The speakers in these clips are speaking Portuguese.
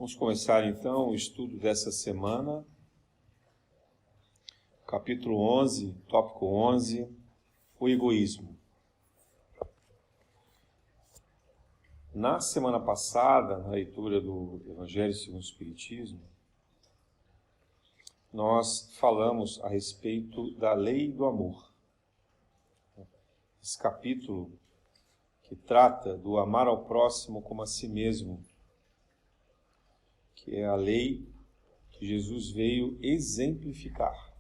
Vamos começar então o estudo dessa semana, capítulo 11, tópico 11, o egoísmo. Na semana passada, na leitura do Evangelho segundo o Espiritismo, nós falamos a respeito da lei do amor. Esse capítulo que trata do amar ao próximo como a si mesmo, que é a lei que Jesus veio exemplificar.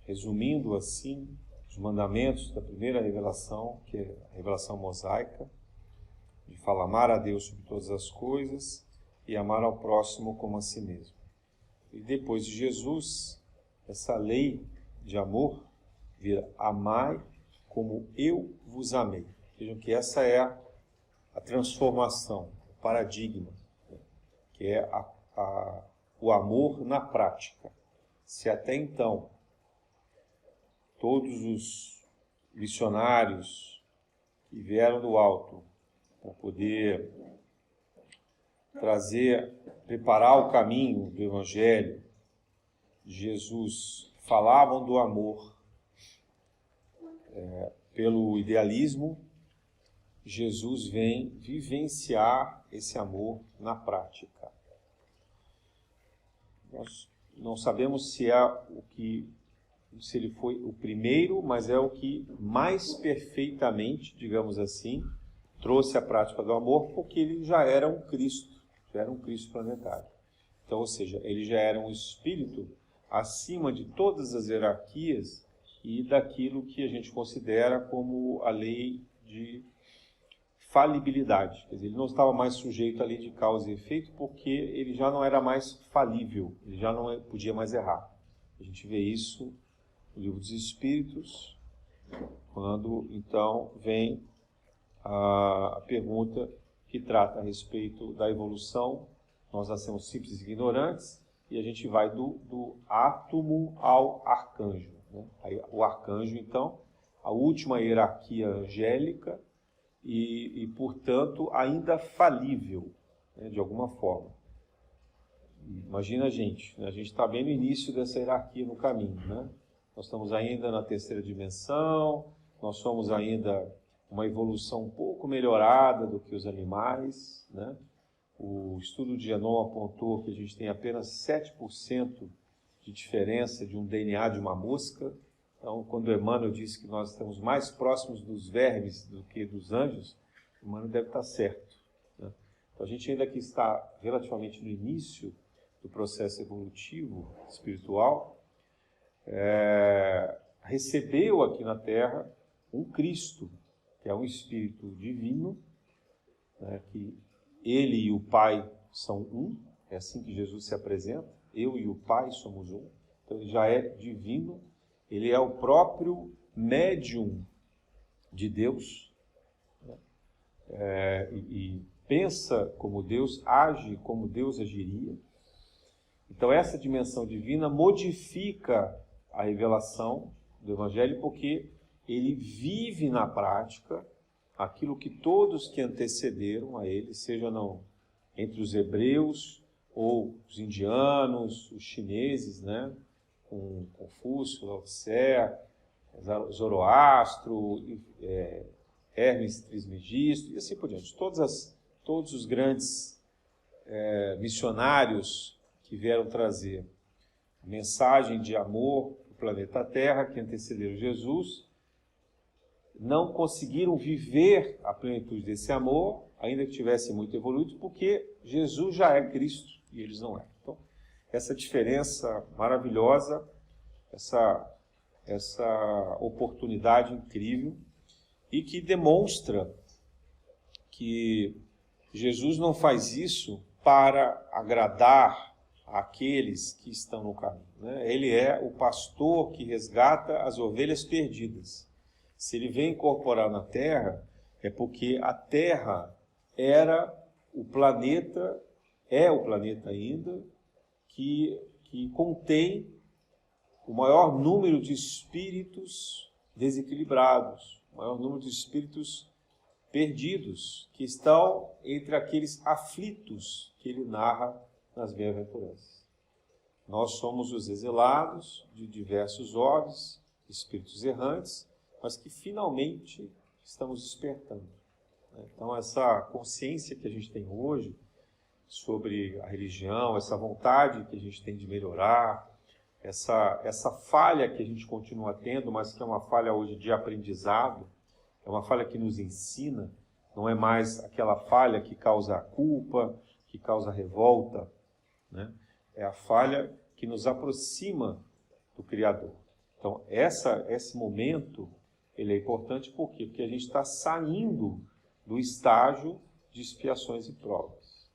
Resumindo assim, os mandamentos da primeira revelação, que é a revelação mosaica, de falar amar a Deus sobre todas as coisas e amar ao próximo como a si mesmo. E depois de Jesus, essa lei de amor vira amai como eu vos amei. Vejam que essa é a transformação, o paradigma, que é o amor na prática. Se até então todos os missionários que vieram do alto para poder preparar o caminho do Evangelho de Jesus, falavam do amor pelo idealismo, Jesus vem vivenciar esse amor na prática. Nós não sabemos se ele foi o primeiro, mas é o que mais perfeitamente, digamos assim, trouxe a prática do amor, porque ele já era um Cristo planetário. Então, ou seja, ele já era um espírito acima de todas as hierarquias e daquilo que a gente considera como a lei de falibilidade. Quer dizer, ele não estava mais sujeito à lei de causa e efeito porque ele já não era mais falível, ele já não podia mais errar. A gente vê isso no Livro dos Espíritos, quando então vem a pergunta que trata a respeito da evolução. Nós nascemos simples e ignorantes e a gente vai do átomo ao arcanjo, né? Aí, o arcanjo, então, a última hierarquia angélica e portanto, ainda falível, né, de alguma forma. Imagina a gente está bem no início dessa hierarquia no caminho, né? Nós estamos ainda na terceira dimensão, nós somos ainda uma evolução um pouco melhorada do que os animais, né? O estudo de Genon apontou que a gente tem apenas 7% de diferença de um DNA de uma mosca. Então, quando Emmanuel disse que nós estamos mais próximos dos vermes do que dos anjos, Emmanuel deve estar certo, né? Então, a gente ainda que está relativamente no início do processo evolutivo espiritual, recebeu aqui na Terra um Cristo, que é um Espírito divino, né, que ele e o Pai são um, é assim que Jesus se apresenta, eu e o Pai somos um, então ele já é divino, ele é o próprio médium de Deus, né, e pensa como Deus, age como Deus agiria. Então essa dimensão divina modifica a revelação do Evangelho, porque ele vive na prática aquilo que todos que antecederam a ele, seja entre os hebreus ou os indianos, os chineses, né, com Confúcio, Lao Tse, Zoroastro, Hermes Trismegisto e assim por diante. Todos os grandes missionários que vieram trazer a mensagem de amor para o planeta Terra, que antecederam Jesus, não conseguiram viver a plenitude desse amor, ainda que tivessem muito evoluído, porque Jesus já é Cristo e eles não eram. Então, essa diferença maravilhosa, essa oportunidade incrível, e que demonstra que Jesus não faz isso para agradar aqueles que estão no caminho, né? Ele é o pastor que resgata as ovelhas perdidas. Se ele vem incorporar na Terra, é porque a Terra era o planeta, é o planeta ainda, que contém o maior número de espíritos desequilibrados, o maior número de espíritos perdidos, que estão entre aqueles aflitos que ele narra nas bem-aventuranças. Nós somos os exilados de diversos orbes, espíritos errantes, mas que finalmente estamos despertando. Então, essa consciência que a gente tem hoje sobre a religião, essa vontade que a gente tem de melhorar, essa falha que a gente continua tendo, mas que é uma falha hoje de aprendizado, é uma falha que nos ensina, não é mais aquela falha que causa culpa, que causa revolta, né? É a falha que nos aproxima do Criador. Então, esse momento, ele é importante por quê? Porque a gente está saindo do estágio de expiações e provas.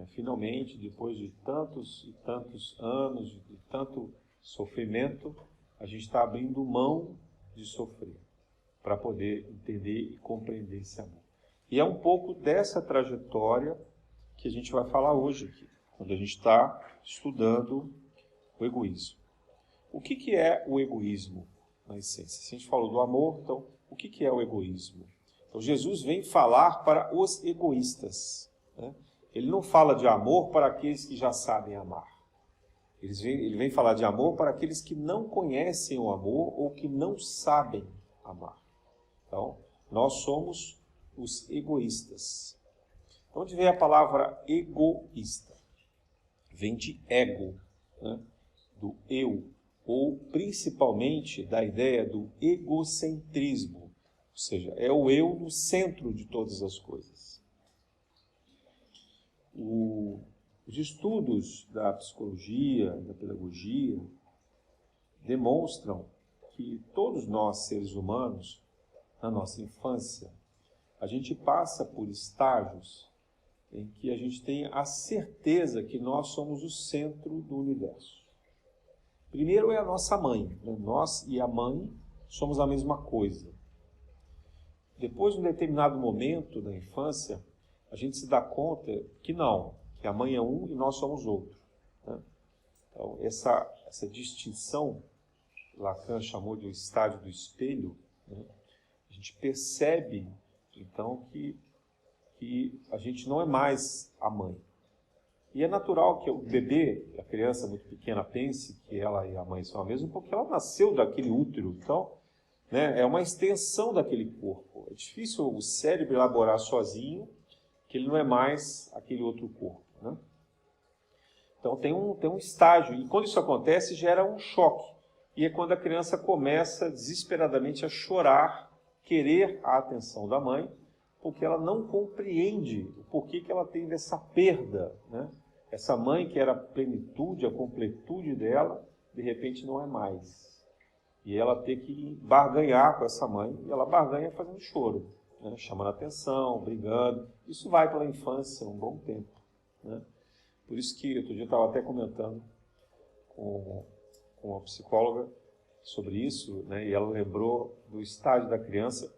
Finalmente, depois de tantos e tantos anos, de tanto sofrimento, a gente está abrindo mão de sofrer, para poder entender e compreender esse amor. E é um pouco dessa trajetória que a gente vai falar hoje aqui, quando a gente está estudando o egoísmo. O que é o egoísmo, na essência? Se a gente falou do amor, então, o que é o egoísmo? Então, Jesus vem falar para os egoístas, né? Ele não fala de amor para aqueles que já sabem amar. Ele vem falar de amor para aqueles que não conhecem o amor ou que não sabem amar. Então, nós somos os egoístas. Onde vem a palavra egoísta? Vem de ego, né? Do eu, ou principalmente da ideia do egocentrismo, ou seja, é o eu no centro de todas as coisas. Os estudos da psicologia, da pedagogia, demonstram que todos nós, seres humanos, na nossa infância, a gente passa por estágios em que a gente tem a certeza que nós somos o centro do universo. Primeiro é a nossa mãe, né? Nós e a mãe somos a mesma coisa. Depois, em um determinado momento da infância, a gente se dá conta que não, que a mãe é um e nós somos outro, né? Então, essa distinção, Lacan chamou de o estágio do espelho, né? A gente percebe, então, que a gente não é mais a mãe. E é natural que o bebê, a criança muito pequena, pense que ela e a mãe são a mesma, porque ela nasceu daquele útero. Então, né, é uma extensão daquele corpo. É difícil o cérebro elaborar sozinho que ele não é mais aquele outro corpo, né? Então, tem um estágio. E quando isso acontece, gera um choque. E é quando a criança começa desesperadamente a chorar, querer a atenção da mãe, porque ela não compreende o porquê que ela teve essa perda, né? Essa mãe que era a plenitude, a completude dela, de repente não é mais. E ela tem que barganhar com essa mãe, e ela barganha fazendo choro, né? Chamando atenção, brigando. Isso vai pela infância um bom tempo, né? Por isso que outro dia eu estava até comentando com uma psicóloga sobre isso, né? E ela lembrou do estágio da criança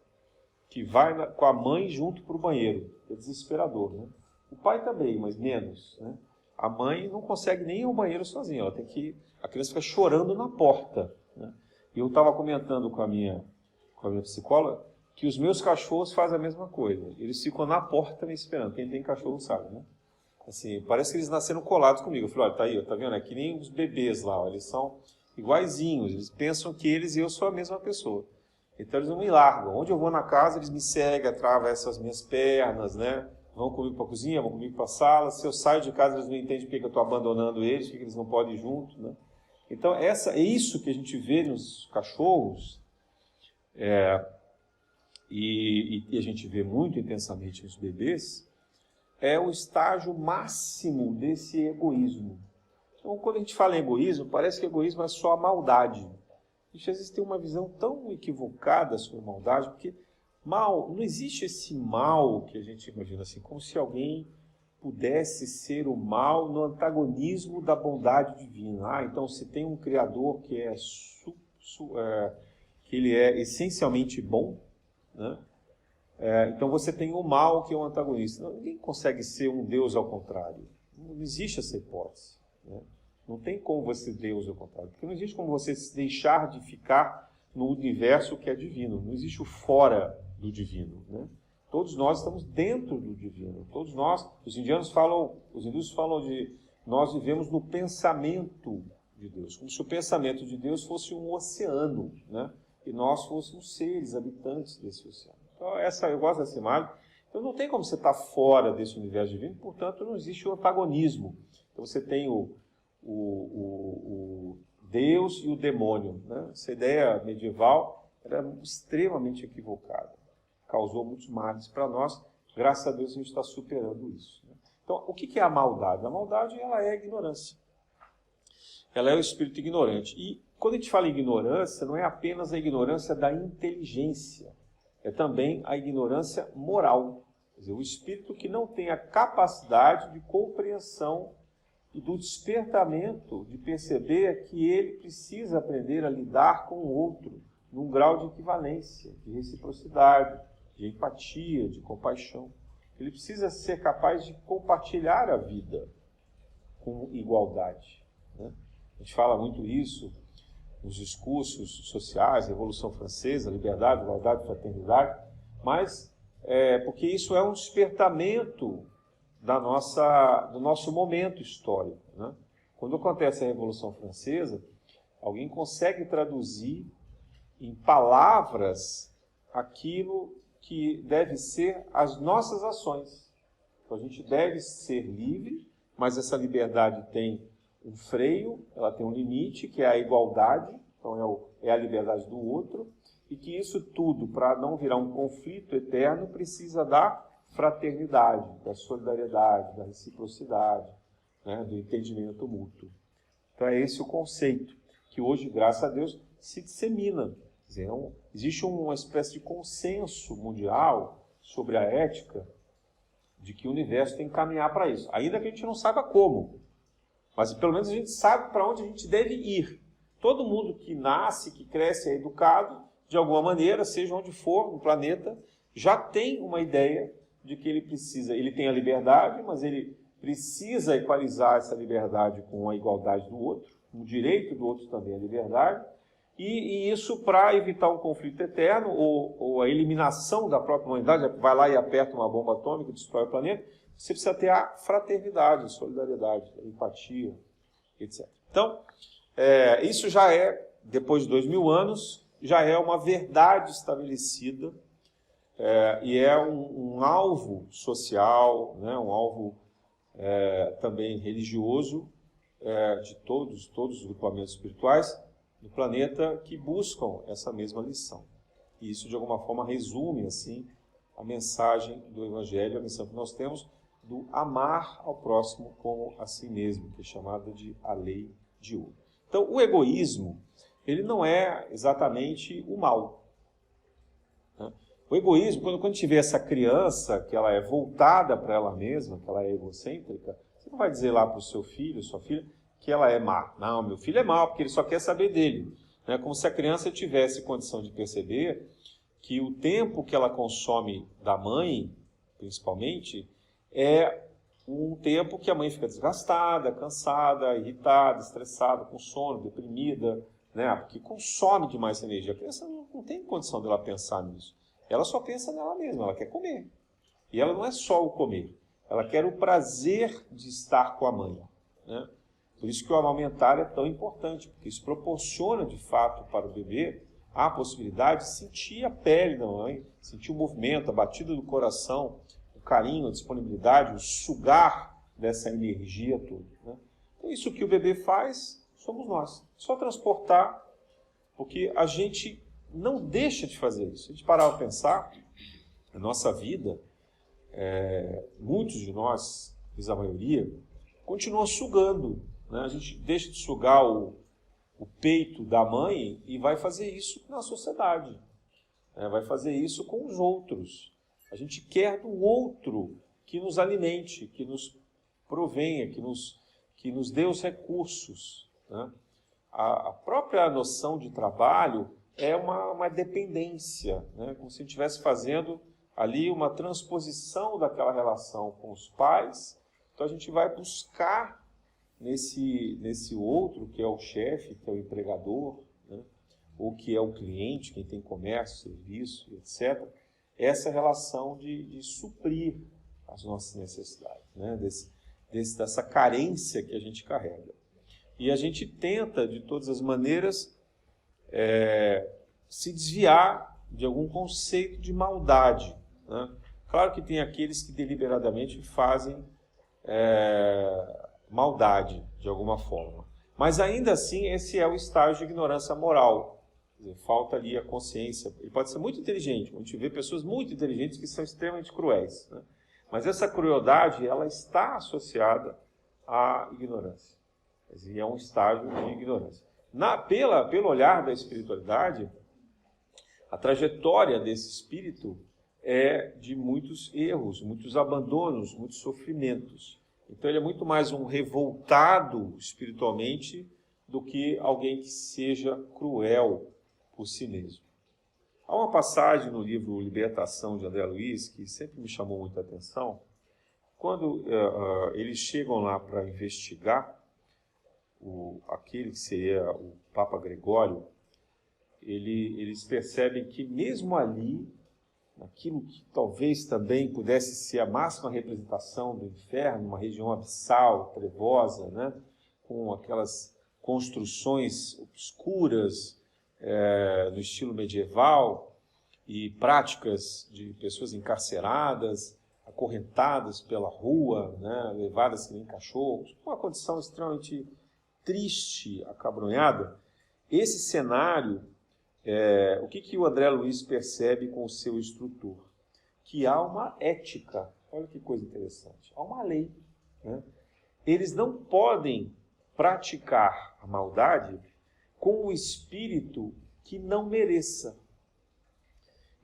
que vai com a mãe junto para o banheiro. É desesperador, né? O pai também, mas menos, né? A mãe não consegue nem ir ao banheiro sozinha, ela tem que... A criança fica chorando na porta, né? E eu estava comentando com a minha psicóloga que os meus cachorros fazem a mesma coisa. Eles ficam na porta me esperando. Quem tem cachorro sabe, né? Assim, parece que eles nasceram colados comigo. Eu falei, olha, tá aí, ó, tá vendo? É que nem os bebês lá, ó, eles são iguaizinhos. Eles pensam que eles e eu sou a mesma pessoa. Então eles não me largam. Onde eu vou na casa, eles me seguem, atravessam as minhas pernas, né? Vão comigo para a cozinha, vão comigo para a sala. Se eu saio de casa, eles não entendem porque eu estou abandonando eles, porque eles não podem ir junto, né? Então é isso que a gente vê nos cachorros, e a gente vê muito intensamente nos bebês, é o estágio máximo desse egoísmo. Então, quando a gente fala em egoísmo, parece que egoísmo é só a maldade. A gente às vezes tem uma visão tão equivocada sobre a maldade, porque mal, não existe esse mal que a gente imagina assim, como se alguém pudesse ser o mal no antagonismo da bondade divina. Então se tem um Criador que que ele é essencialmente bom, né? Então você tem o mal que é um antagonista. Ninguém consegue ser um Deus ao contrário. Não existe essa hipótese, né? Não tem como você ser Deus ao contrário. Porque não existe como você deixar de ficar no universo que é divino. Não existe o fora do divino, né? Todos nós estamos dentro do divino. Todos nós, os hindus falam de nós vivemos no pensamento de Deus, como se o pensamento de Deus fosse um oceano, né? E nós fôssemos seres habitantes desse oceano. Então, eu gosto dessa imagem. Então, não tem como você estar fora desse universo divino, portanto, não existe o antagonismo. Então, você tem o Deus e o demônio, né? Essa ideia medieval era extremamente equivocada. Causou muitos males para nós. Graças a Deus, a gente está superando isso, né? Então, o que é a maldade? A maldade, ela é a ignorância. Ela é o espírito ignorante. E quando a gente fala em ignorância, não é apenas a ignorância da inteligência, é também a ignorância moral. Quer dizer, o espírito que não tem a capacidade de compreensão e do despertamento de perceber que ele precisa aprender a lidar com o outro num grau de equivalência, de reciprocidade, de empatia, de compaixão. Ele precisa ser capaz de compartilhar a vida com igualdade, né? A gente fala muito isso nos discursos sociais, Revolução Francesa, liberdade, igualdade, fraternidade, mas porque isso é um despertamento do nosso momento histórico, né? Quando acontece a Revolução Francesa, alguém consegue traduzir em palavras aquilo que deve ser as nossas ações. Então a gente deve ser livre, mas essa liberdade tem um freio, ela tem um limite, que é a igualdade, então é a liberdade do outro, e que isso tudo, para não virar um conflito eterno, precisa da fraternidade, da solidariedade, da reciprocidade, né, do entendimento mútuo. Então é esse o conceito, que hoje, graças a Deus, se dissemina. Quer dizer, existe uma espécie de consenso mundial sobre a ética, de que o universo tem que caminhar para isso, ainda que a gente não saiba como. Mas pelo menos a gente sabe para onde a gente deve ir. Todo mundo que nasce, que cresce, é educado, de alguma maneira, seja onde for no planeta, já tem uma ideia de que ele tem a liberdade, mas ele precisa equalizar essa liberdade com a igualdade do outro, o direito do outro também é a liberdade, e isso para evitar um conflito eterno, ou a eliminação da própria humanidade, vai lá e aperta uma bomba atômica, destrói o planeta, você precisa ter a fraternidade, a solidariedade, a empatia, etc. Então, isso já é, depois de 2000 anos, já é uma verdade estabelecida, e é um alvo social, né, um alvo também religioso, de todos os grupamentos espirituais do planeta que buscam essa mesma lição. E isso, de alguma forma, resume assim a mensagem do Evangelho, a missão que nós temos do amar ao próximo como a si mesmo, que é chamada de a lei de ouro. Então, o egoísmo, ele não é exatamente o mal, né? O egoísmo, quando a gente vê essa criança, que ela é voltada para ela mesma, que ela é egocêntrica, você não vai dizer lá para o seu filho, sua filha, que ela é má. Não, meu filho é mau, porque ele só quer saber dele. É como se a criança tivesse condição de perceber que o tempo que ela consome da mãe, principalmente, é um tempo que a mãe fica desgastada, cansada, irritada, estressada, com sono, deprimida, né? Porque consome demais essa energia. A criança não tem condição dela pensar nisso. Ela só pensa nela mesma, ela quer comer. E ela não é só o comer, ela quer o prazer de estar com a mãe, né? Por isso que o amamentar é tão importante, porque isso proporciona, de fato, para o bebê a possibilidade de sentir a pele da mãe, sentir o movimento, a batida do coração, o carinho, a disponibilidade, o sugar dessa energia toda, né? Então, isso que o bebê faz, somos nós. Só transportar, porque a gente não deixa de fazer isso. Se a gente parar para pensar, a nossa vida, muitos de nós, a maioria, continua sugando, né? A gente deixa de sugar o peito da mãe e vai fazer isso na sociedade, né? Vai fazer isso com os outros. A gente quer do outro que nos alimente, que nos provenha, que nos dê os recursos, né? A própria noção de trabalho é uma dependência, né? Como se a gente estivesse fazendo ali uma transposição daquela relação com os pais. Então a gente vai buscar nesse outro, que é o chefe, que é o empregador, né? Ou que é o cliente, quem tem comércio, serviço, etc., essa relação de suprir as nossas necessidades, né? Dessa carência que a gente carrega. E a gente tenta, de todas as maneiras, se desviar de algum conceito de maldade, né? Claro que tem aqueles que deliberadamente fazem maldade, de alguma forma. Mas ainda assim, esse é o estágio de ignorância moral. Quer dizer, falta ali a consciência. Ele pode ser muito inteligente. A gente vê pessoas muito inteligentes que são extremamente cruéis, né? Mas essa crueldade, ela está associada à ignorância. Quer dizer, é um estágio de ignorância. Pelo olhar da espiritualidade, a trajetória desse espírito é de muitos erros, muitos abandonos, muitos sofrimentos. Então ele é muito mais um revoltado espiritualmente do que alguém que seja cruel por si mesmo. Há uma passagem no livro Libertação, de André Luiz, que sempre me chamou muita atenção. Quando eles chegam lá para investigar aquele que seria o Papa Gregório, eles percebem que mesmo ali, naquilo que talvez também pudesse ser a máxima representação do inferno, uma região abissal, trevosa, né, com aquelas construções obscuras no estilo medieval e práticas de pessoas encarceradas, acorrentadas pela rua, né, levadas que nem cachorros, uma condição extremamente triste, acabrunhada. Esse cenário, o que o André Luiz percebe com o seu instrutor? Que há uma ética. Olha que coisa interessante. Há uma lei, né? Eles não podem praticar a maldade com um espírito que não mereça.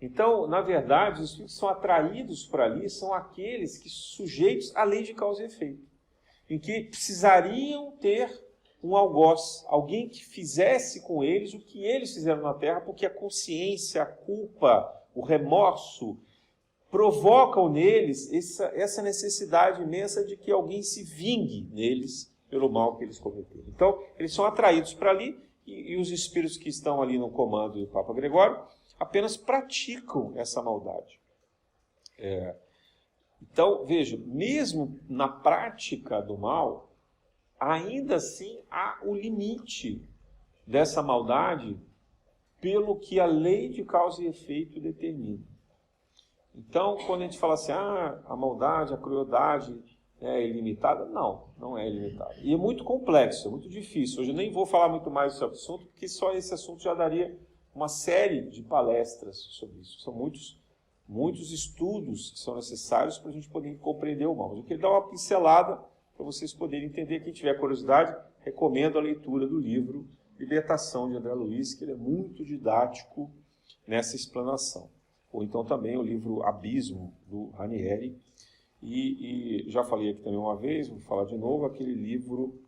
Então, na verdade, os espíritos que são atraídos para ali são aqueles que sujeitos à lei de causa e efeito, em que precisariam ter um algoz, alguém que fizesse com eles o que eles fizeram na Terra, porque a consciência, a culpa, o remorso provocam neles essa necessidade imensa de que alguém se vingue neles pelo mal que eles cometeram. Então, eles são atraídos para ali e os espíritos que estão ali no comando do Papa Gregório apenas praticam essa maldade. Então, veja, mesmo na prática do mal, ainda assim há o limite dessa maldade pelo que a lei de causa e efeito determina. Então, quando a gente fala assim, a maldade, a crueldade é ilimitada, não é ilimitada. E é muito complexo, é muito difícil. Hoje eu nem vou falar muito mais desse assunto, porque só esse assunto já daria uma série de palestras sobre isso. São muitos estudos que são necessários para a gente poder compreender o mal. Mas eu queria dar uma pincelada para vocês poderem entender. Quem tiver curiosidade, recomendo a leitura do livro Libertação, de André Luiz, que ele é muito didático nessa explanação. Ou então também o livro Abismo, do Ranieri. E já falei aqui também uma vez, vou falar de novo, aquele livro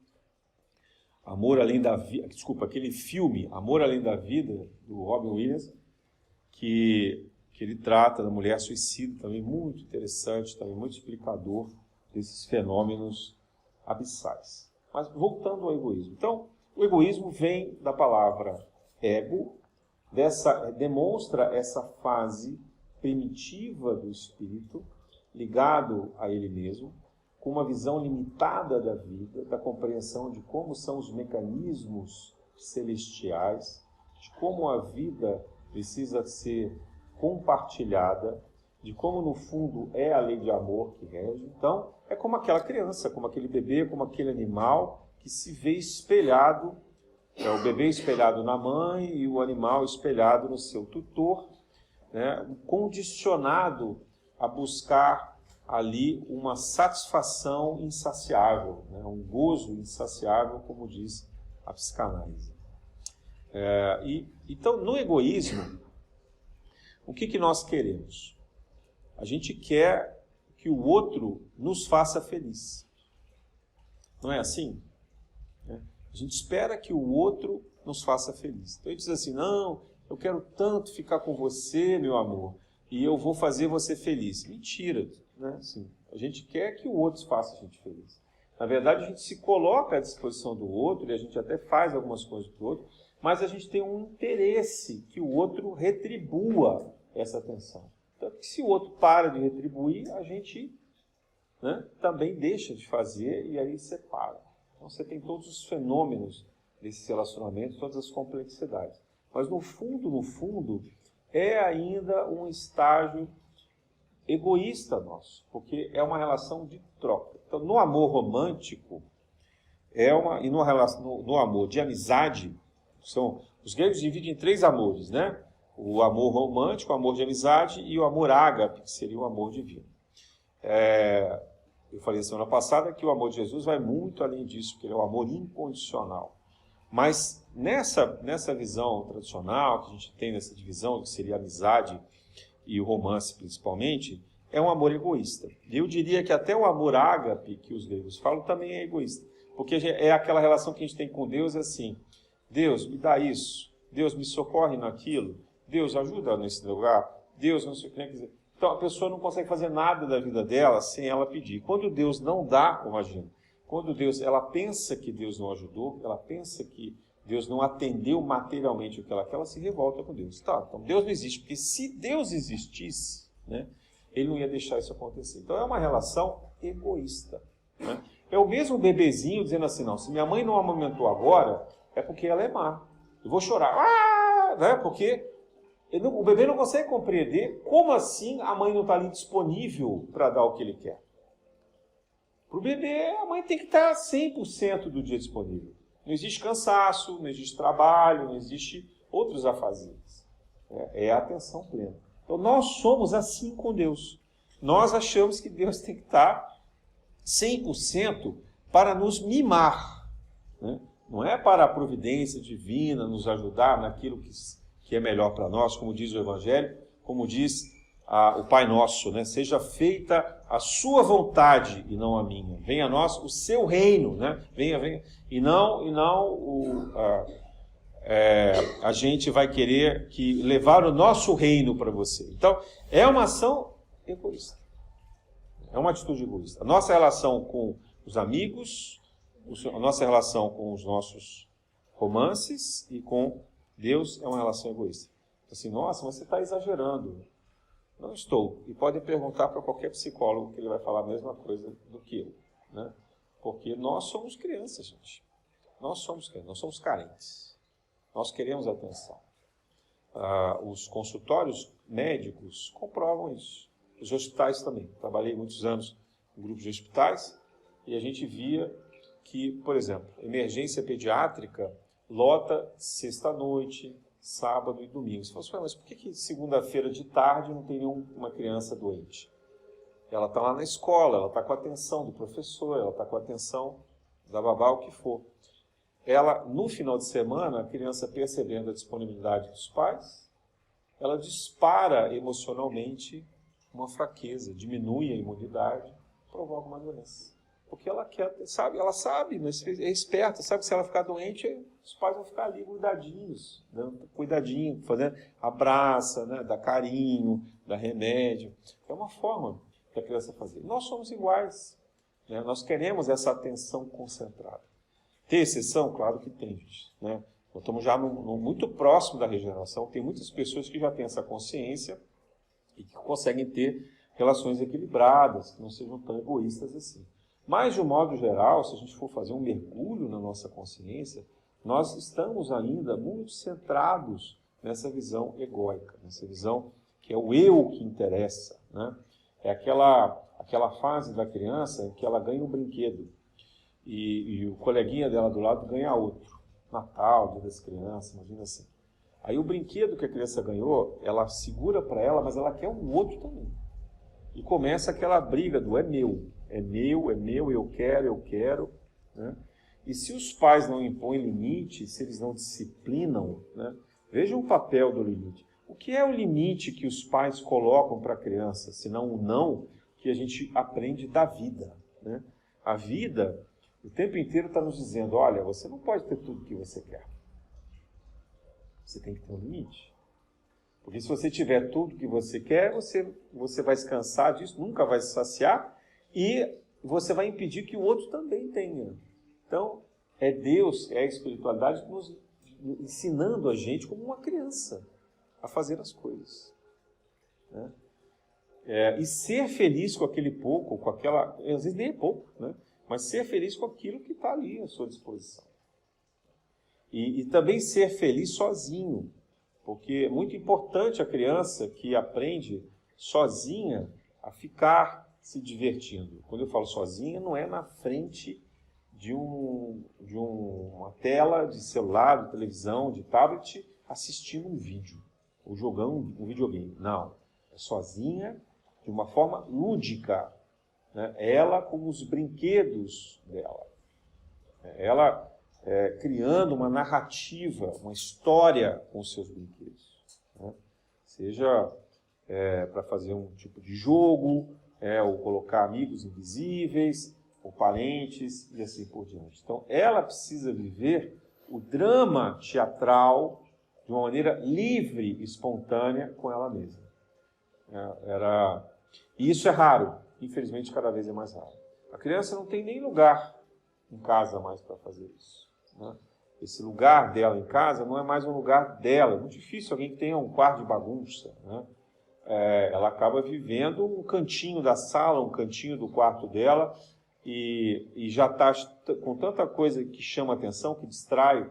Amor Além da Vida, aquele filme Amor Além da Vida, do Robin Williams, que ele trata da mulher suicida, também muito interessante, também muito explicador desses fenômenos abissais. Mas voltando ao egoísmo. Então, o egoísmo vem da palavra ego, demonstra essa fase primitiva do espírito, ligado a ele mesmo, com uma visão limitada da vida, da compreensão de como são os mecanismos celestiais, de como a vida precisa ser compartilhada, de como no fundo é a lei de amor que rege. Então, é como aquela criança, como aquele bebê, como aquele animal que se vê espelhado, o bebê espelhado na mãe e o animal espelhado no seu tutor, né, condicionado a buscar ali uma satisfação insaciável, né, um gozo insaciável, como diz a psicanálise. Então, no egoísmo, o que nós queremos? A gente quer que o outro nos faça feliz. Não é assim? A gente espera que o outro nos faça feliz. Então, ele diz assim, não, eu quero tanto ficar com você, meu amor, e eu vou fazer você feliz. Mentira, né? Assim, a gente quer que o outro faça a gente feliz. Na verdade, a gente se coloca à disposição do outro, e a gente até faz algumas coisas para o outro, mas a gente tem um interesse que o outro retribua essa atenção. Tanto que se o outro para de retribuir, a gente, né, também deixa de fazer e aí separa. Então você tem todos os fenômenos desses relacionamentos, todas as complexidades. Mas no fundo, é ainda um estágio egoísta nosso, porque é uma relação de troca. Então, no amor romântico, e no amor de amizade, os gregos dividem em 3 amores, né? O amor romântico, o amor de amizade e o amor ágape, que seria o amor divino. Eu falei semana passada que o amor de Jesus vai muito além disso, porque ele é o amor incondicional. Mas nessa visão tradicional, que a gente tem nessa divisão, que seria a amizade e o romance principalmente, é um amor egoísta. E eu diria que até o amor ágape, que os gregos falam, também é egoísta. Porque é aquela relação que a gente tem com Deus, assim, Deus, me dá isso, Deus, me socorre naquilo, Deus, ajuda nesse lugar, Deus, não sei o que, quer dizer. Então a pessoa não consegue fazer nada da vida dela sem ela pedir. Quando Deus não dá, imagina, quando ela pensa que Deus não ajudou, ela pensa que Deus não atendeu materialmente o que ela quer, ela se revolta com Deus. Tá, então Deus não existe, porque se Deus existisse, né, ele não ia deixar isso acontecer. Então é uma relação egoísta. Né? É o mesmo bebezinho dizendo assim, não, se minha mãe não amamentou agora, é porque ela é má. Eu vou chorar, né? Porque o bebê não consegue compreender como assim a mãe não está ali disponível para dar o que ele quer. Para o bebê, a mãe tem que estar 100% do dia disponível. Não existe cansaço, não existe trabalho, não existe outros afazeres. É a atenção plena. Então nós somos assim com Deus. Nós achamos que Deus tem que estar 100% para nos mimar. Né? Não é para a providência divina nos ajudar naquilo que é melhor para nós, como diz o Evangelho, como diz o Pai Nosso, né? Seja feita a sua vontade e não a minha. Venha a nós o seu reino, né? Venha. E não a gente vai querer levar o nosso reino para você. Então, é uma ação egoísta. É uma atitude egoísta. A nossa relação com os amigos, a nossa relação com os nossos romances e com Deus é uma relação egoísta. Assim, nossa, mas você está exagerando. Não estou. E podem perguntar para qualquer psicólogo que ele vai falar a mesma coisa do que eu. Né? Porque nós somos crianças, gente. Nós somos crianças, nós somos carentes. Nós queremos atenção. Os consultórios médicos comprovam isso. Os hospitais também. Trabalhei muitos anos em grupos de hospitais e a gente via que, por exemplo, emergência pediátrica lota sexta-noite, sábado e domingo. Você fala assim, mas por que segunda-feira de tarde não tem nenhuma criança doente? Ela está lá na escola, ela está com a atenção do professor, ela está com a atenção da babá, o que for. Ela, no final de semana, a criança percebendo a disponibilidade dos pais, ela dispara emocionalmente uma fraqueza, diminui a imunidade, provoca uma doença. Porque ela sabe, mas é esperta, sabe que se ela ficar doente, os pais vão ficar ali cuidadinhos, dando cuidadinho, fazendo, abraça, né, dá carinho, dá remédio. É uma forma da criança fazer. Nós somos iguais, né? Nós queremos essa atenção concentrada. Tem exceção? Claro que tem, gente. Né? Nós estamos já muito próximo da regeneração, tem muitas pessoas que já têm essa consciência e que conseguem ter relações equilibradas, que não sejam tão egoístas assim. Mas, de um modo geral, se a gente for fazer um mergulho na nossa consciência, nós estamos ainda muito centrados nessa visão egóica, nessa visão que é o eu que interessa. Né? É aquela fase da criança em que ela ganha um brinquedo e o coleguinha dela do lado ganha outro. Natal, Dia das Crianças, imagina assim. Aí o brinquedo que a criança ganhou, ela segura para ela, mas ela quer um outro também. E começa aquela briga do é meu, eu quero. Né? E se os pais não impõem limite, se eles não disciplinam, né? Vejam o papel do limite. O que é o limite que os pais colocam para a criança, senão o não que a gente aprende da vida? Né? A vida, o tempo inteiro está nos dizendo, olha, você não pode ter tudo o que você quer. Você tem que ter um limite. Porque se você tiver tudo que você quer, você vai se cansar disso, nunca vai se saciar, e você vai impedir que o outro também tenha. Então, é Deus, é a espiritualidade nos ensinando a gente como uma criança a fazer as coisas. Né? E ser feliz com aquele pouco, com aquela... Às vezes nem é pouco, né? Mas ser feliz com aquilo que está ali à sua disposição. E também ser feliz sozinho, porque é muito importante a criança que aprende sozinha a ficar se divertindo. Quando eu falo sozinha, não é na frente de uma tela de celular, de televisão, de tablet, assistindo um vídeo, ou jogando um videogame. Não, é sozinha, de uma forma lúdica, né? Ela com os brinquedos dela. Ela criando uma narrativa, uma história com os seus brinquedos. Né? Seja para fazer um tipo de jogo, ou colocar amigos invisíveis, ou parentes, e assim por diante. Então, ela precisa viver o drama teatral de uma maneira livre e espontânea com ela mesma. E isso é raro, infelizmente cada vez é mais raro. A criança não tem nem lugar em casa mais para fazer isso. Né? Esse lugar dela em casa não é mais um lugar dela. É muito difícil alguém que tenha um quarto de bagunça. Né? Ela acaba vivendo um cantinho da sala, um cantinho do quarto dela, e já está com tanta coisa que chama atenção, que distrai.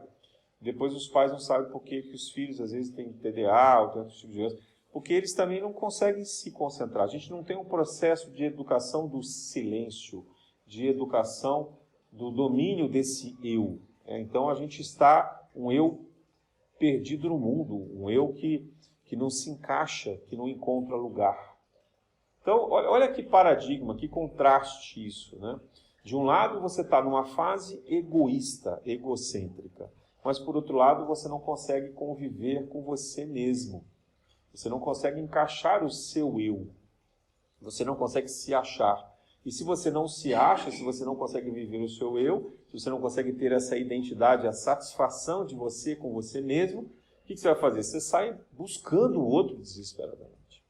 Depois os pais não sabem por que os filhos às vezes têm TDA ou tantos tipos de doença, porque eles também não conseguem se concentrar. A gente não tem um processo de educação do silêncio, de educação do domínio desse eu. Então a gente está um eu perdido no mundo, um eu que não se encaixa, que não encontra lugar. Então olha que paradigma, que contraste isso, né? De um lado você está numa fase egoísta, egocêntrica, mas por outro lado você não consegue conviver com você mesmo. Você não consegue encaixar o seu eu. Você não consegue se achar. E se você não se acha, se você não consegue viver o seu eu, se você não consegue ter essa identidade, a satisfação de você com você mesmo, o que você vai fazer? Você sai buscando o outro desesperadamente.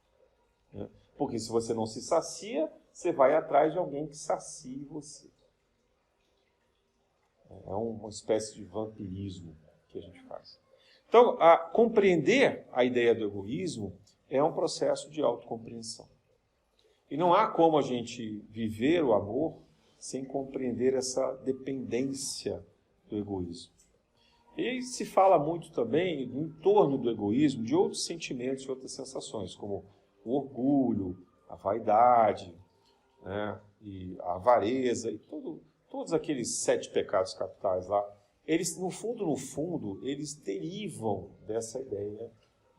Porque se você não se sacia, você vai atrás de alguém que sacie você. É uma espécie de vampirismo que a gente faz. Então, compreender a ideia do egoísmo é um processo de autocompreensão. E não há como a gente viver o amor sem compreender essa dependência do egoísmo. E se fala muito também, em torno do egoísmo, de outros sentimentos e outras sensações, como o orgulho, a vaidade, né, e a avareza, e todos aqueles 7 pecados capitais lá. Eles, no fundo, eles derivam dessa ideia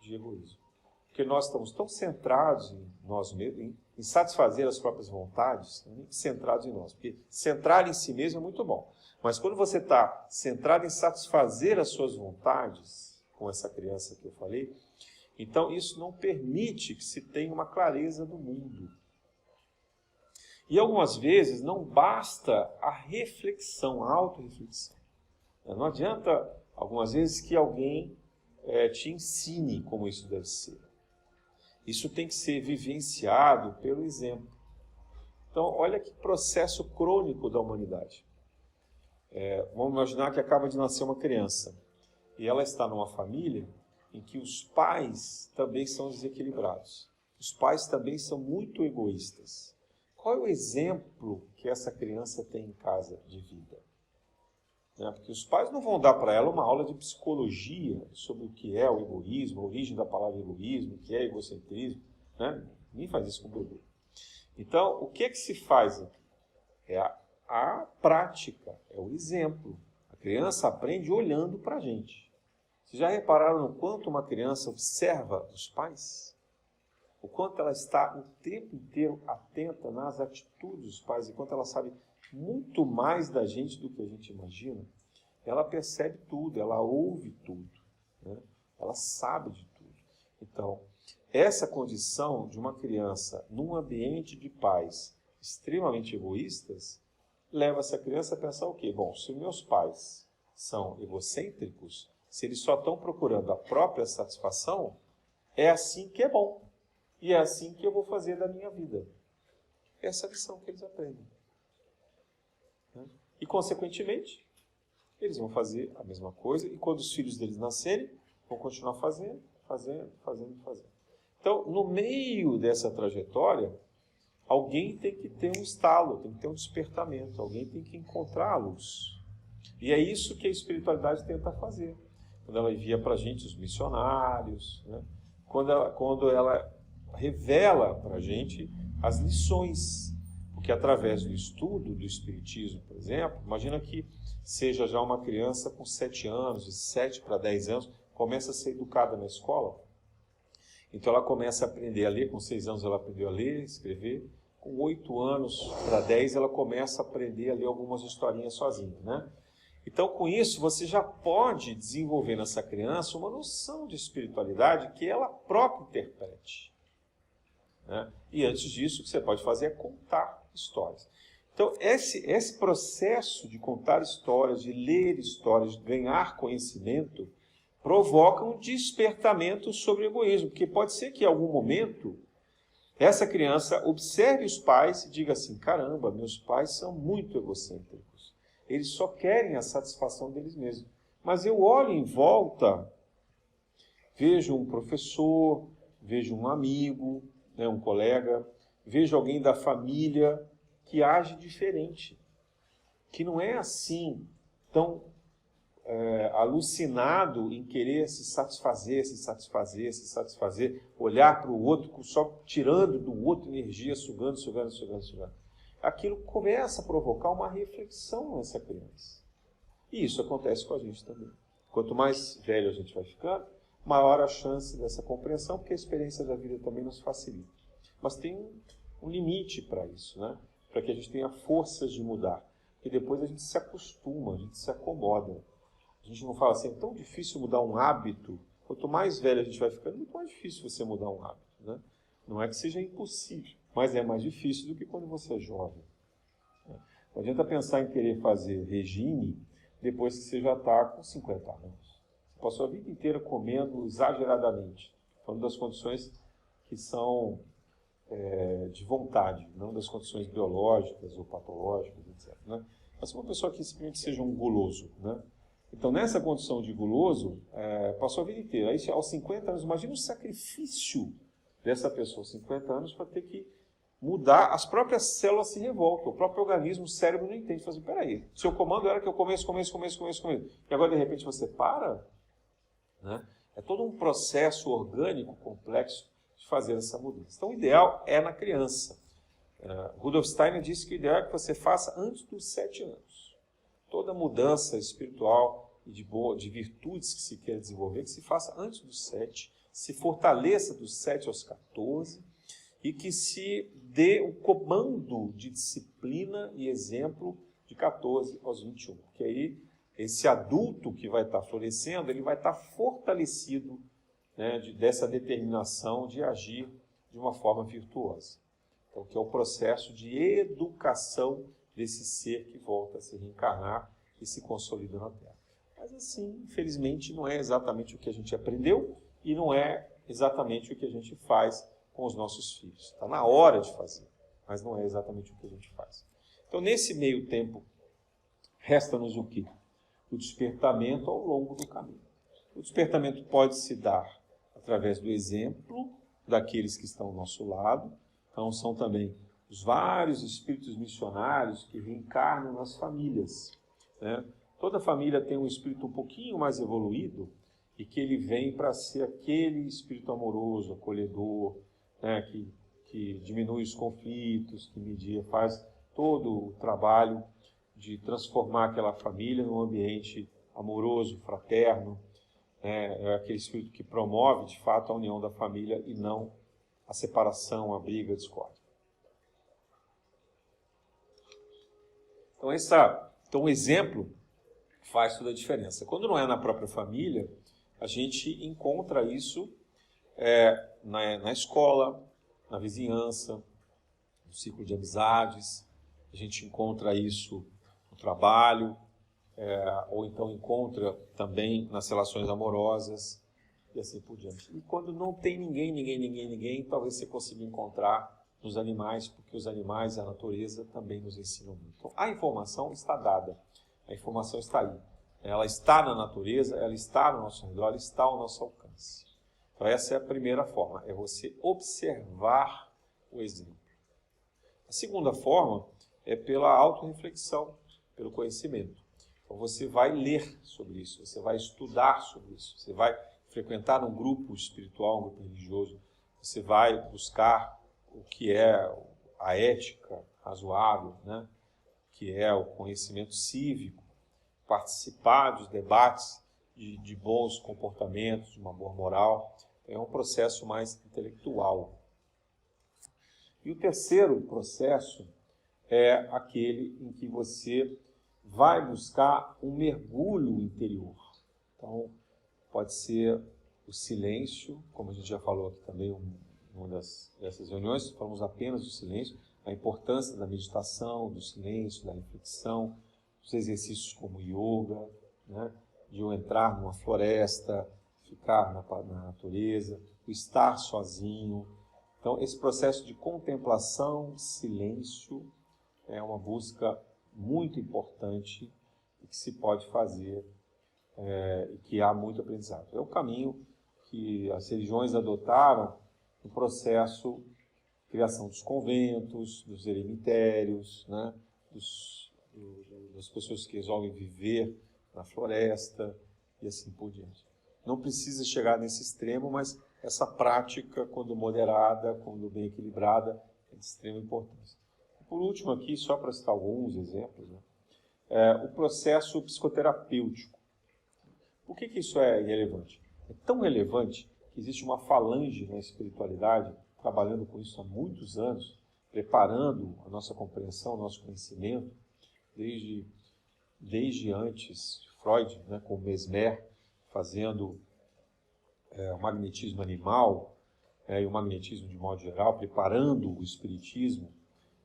de egoísmo. Porque nós estamos tão centrados em nós mesmos, em satisfazer as próprias vontades, nem centrados em nós. Porque centrar em si mesmo é muito bom. Mas quando você está centrado em satisfazer as suas vontades, com essa criança que eu falei, então isso não permite que se tenha uma clareza do mundo. E algumas vezes não basta a reflexão, a autorreflexão. Não adianta, algumas vezes, que alguém te ensine como isso deve ser. Isso tem que ser vivenciado pelo exemplo. Então, olha que processo crônico da humanidade. Vamos imaginar que acaba de nascer uma criança. E ela está numa família em que os pais também são desequilibrados. Os pais também são muito egoístas. Qual é o exemplo que essa criança tem em casa de vida? Porque os pais não vão dar para ela uma aula de psicologia sobre o que é o egoísmo, a origem da palavra egoísmo, o que é egocentrismo. Né? Ninguém faz isso com o bebê. Então, o que se faz? É a prática, é o exemplo. A criança aprende olhando para a gente. Vocês já repararam no quanto uma criança observa os pais? O quanto ela está o tempo inteiro atenta nas atitudes dos pais, e quanto ela sabe muito mais da gente do que a gente imagina. Ela percebe tudo, ela ouve tudo, né? Ela sabe de tudo. Então, essa condição de uma criança num ambiente de pais extremamente egoístas leva essa criança a pensar o quê? Bom, se meus pais são egocêntricos, se eles só estão procurando a própria satisfação, é assim que é bom. E é assim que eu vou fazer da minha vida. Essa é a lição que eles aprendem. E, consequentemente, eles vão fazer a mesma coisa, e quando os filhos deles nascerem, vão continuar fazendo. Então, no meio dessa trajetória, alguém tem que ter um estalo, tem que ter um despertamento, alguém tem que encontrar a luz. E é isso que a espiritualidade tenta fazer. Quando ela envia para a gente os missionários, né? Quando ela revela para a gente as lições. Porque através do estudo do Espiritismo, por exemplo, imagina que seja já uma criança com 7 anos, de 7 para 10 anos, começa a ser educada na escola. Então ela começa a aprender a ler, com 6 anos ela aprendeu a ler, escrever. Com 8 anos para 10 ela começa a aprender a ler algumas historinhas sozinha, né? Então, com isso, você já pode desenvolver nessa criança uma noção de espiritualidade que ela própria interprete, né? E antes disso, o que você pode fazer é contar histórias. Então, esse processo de contar histórias, de ler histórias, de ganhar conhecimento, provoca um despertamento sobre o egoísmo. Porque pode ser que, em algum momento, essa criança observe os pais e diga assim, caramba, meus pais são muito egocêntricos. Eles só querem a satisfação deles mesmos. Mas eu olho em volta, vejo um professor, vejo um amigo, né, um colega, vejo alguém da família que age diferente. Que não é assim, tão alucinado em querer se satisfazer, olhar para o outro, só tirando do outro energia, sugando. Aquilo começa a provocar uma reflexão nessa criança. E isso acontece com a gente também. Quanto mais velho a gente vai ficando, maior a chance dessa compreensão, porque a experiência da vida também nos facilita. Mas tem um limite para isso, né? Para que a gente tenha forças de mudar. Porque depois a gente se acostuma, a gente se acomoda. A gente não fala assim, é tão difícil mudar um hábito. Quanto mais velho a gente vai ficando, muito mais difícil você mudar um hábito, né? Não é que seja impossível, mas é mais difícil do que quando você é jovem. Não adianta pensar em querer fazer regime depois que você já está com 50 anos. Você passou a vida inteira comendo exageradamente, falando das condições que são de vontade, não das condições biológicas ou patológicas, etc. Né? Mas uma pessoa que simplesmente seja um guloso, né? Então, nessa condição de guloso, passou a vida inteira. Aí, aos 50 anos, imagina o sacrifício dessa pessoa, 50 anos, para ter que mudar, as próprias células se revoltam, o próprio organismo, o cérebro não entende. Fala assim, peraí, seu comando era que eu comesse, e agora de repente você para? Né? É todo um processo orgânico complexo de fazer essa mudança. Então o ideal é na criança. Rudolf Steiner disse que o ideal é que você faça antes dos 7 anos. Toda mudança espiritual e de virtudes que se quer desenvolver, que se faça antes dos 7, se fortaleça dos 7 aos 14, e que se dê o comando de disciplina e exemplo de 14 aos 21. Porque aí, esse adulto que vai estar florescendo, ele vai estar fortalecido, né, dessa determinação de agir de uma forma virtuosa. Então, que é o processo de educação desse ser que volta a se reencarnar e se consolida na Terra. Mas assim, infelizmente, não é exatamente o que a gente aprendeu e não é exatamente o que a gente faz com os nossos filhos. Está na hora de fazer, mas não é exatamente o que a gente faz. Então, nesse meio tempo, resta-nos o quê? O despertamento ao longo do caminho. O despertamento pode se dar através do exemplo daqueles que estão ao nosso lado. Então, são também os vários espíritos missionários que reencarnam nas famílias, né? Toda família tem um espírito um pouquinho mais evoluído e que ele vem para ser aquele espírito amoroso, acolhedor, né, que diminui os conflitos, que faz todo o trabalho de transformar aquela família num ambiente amoroso, fraterno, né, é aquele espírito que promove, de fato, a união da família e não a separação, a briga, a discórdia. Então, um exemplo faz toda a diferença. Quando não é na própria família, a gente encontra isso na escola, na vizinhança, no ciclo de amizades, a gente encontra isso no trabalho, ou então encontra também nas relações amorosas e assim por diante. E quando não tem ninguém, talvez você consiga encontrar nos animais, porque os animais e a natureza também nos ensinam muito. Então, a informação está dada, a informação está aí. Ela está na natureza, ela está no nosso redor, ela está ao nosso alcance. Então essa é a primeira forma, é você observar o exemplo. A segunda forma é pela autorreflexão, pelo conhecimento. Então você vai ler sobre isso, você vai estudar sobre isso, você vai frequentar um grupo espiritual, um grupo religioso, você vai buscar o que é a ética razoável, né? Que é o conhecimento cívico, participar dos debates de bons comportamentos, de uma boa moral. É um processo mais intelectual. E o terceiro processo é aquele em que você vai buscar um mergulho interior. Então, pode ser o silêncio, como a gente já falou aqui também, uma dessas reuniões, falamos apenas do silêncio, a importância da meditação, do silêncio, da reflexão, dos exercícios como yoga, né? De eu entrar numa floresta, ficar na natureza, o estar sozinho. Então, esse processo de contemplação, silêncio, é uma busca muito importante e que se pode fazer e que há muito aprendizado. É o caminho que as religiões adotaram no processo de criação dos conventos, dos eremitérios, né? Das pessoas que resolvem viver na floresta e assim por diante. Não precisa chegar nesse extremo, mas essa prática, quando moderada, quando bem equilibrada, é de extrema importância. E por último aqui, só para citar alguns exemplos, né? O processo psicoterapêutico. Por que isso é relevante? É tão relevante que existe uma falange na espiritualidade trabalhando com isso há muitos anos, preparando a nossa compreensão, o nosso conhecimento, desde antes de Freud, né, com Mesmer, fazendo o magnetismo animal e o magnetismo de modo geral, preparando o espiritismo,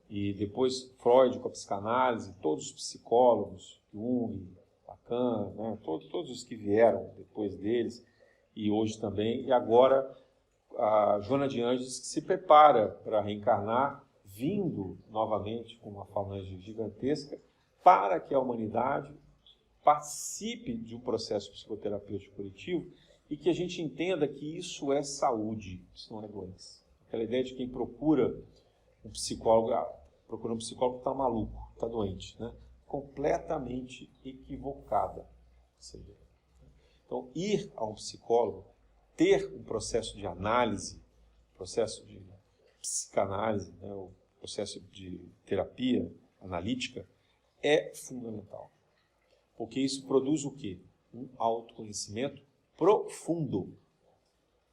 e depois Freud com a psicanálise, todos os psicólogos, Jung, Lacan, né, todos os que vieram depois deles, e hoje também, e agora a Joana de Ângeles, que se prepara para reencarnar, vindo novamente com uma falange gigantesca, para que a humanidade participe de um processo psicoterapêutico coletivo e que a gente entenda que isso é saúde, isso não é doença. Aquela ideia de quem procura um psicólogo está maluco, está doente, né? Completamente equivocada. Então, ir a um psicólogo, ter um processo de análise, processo de psicanálise, né, o processo de terapia analítica, é fundamental. Porque isso produz o quê? Um autoconhecimento profundo.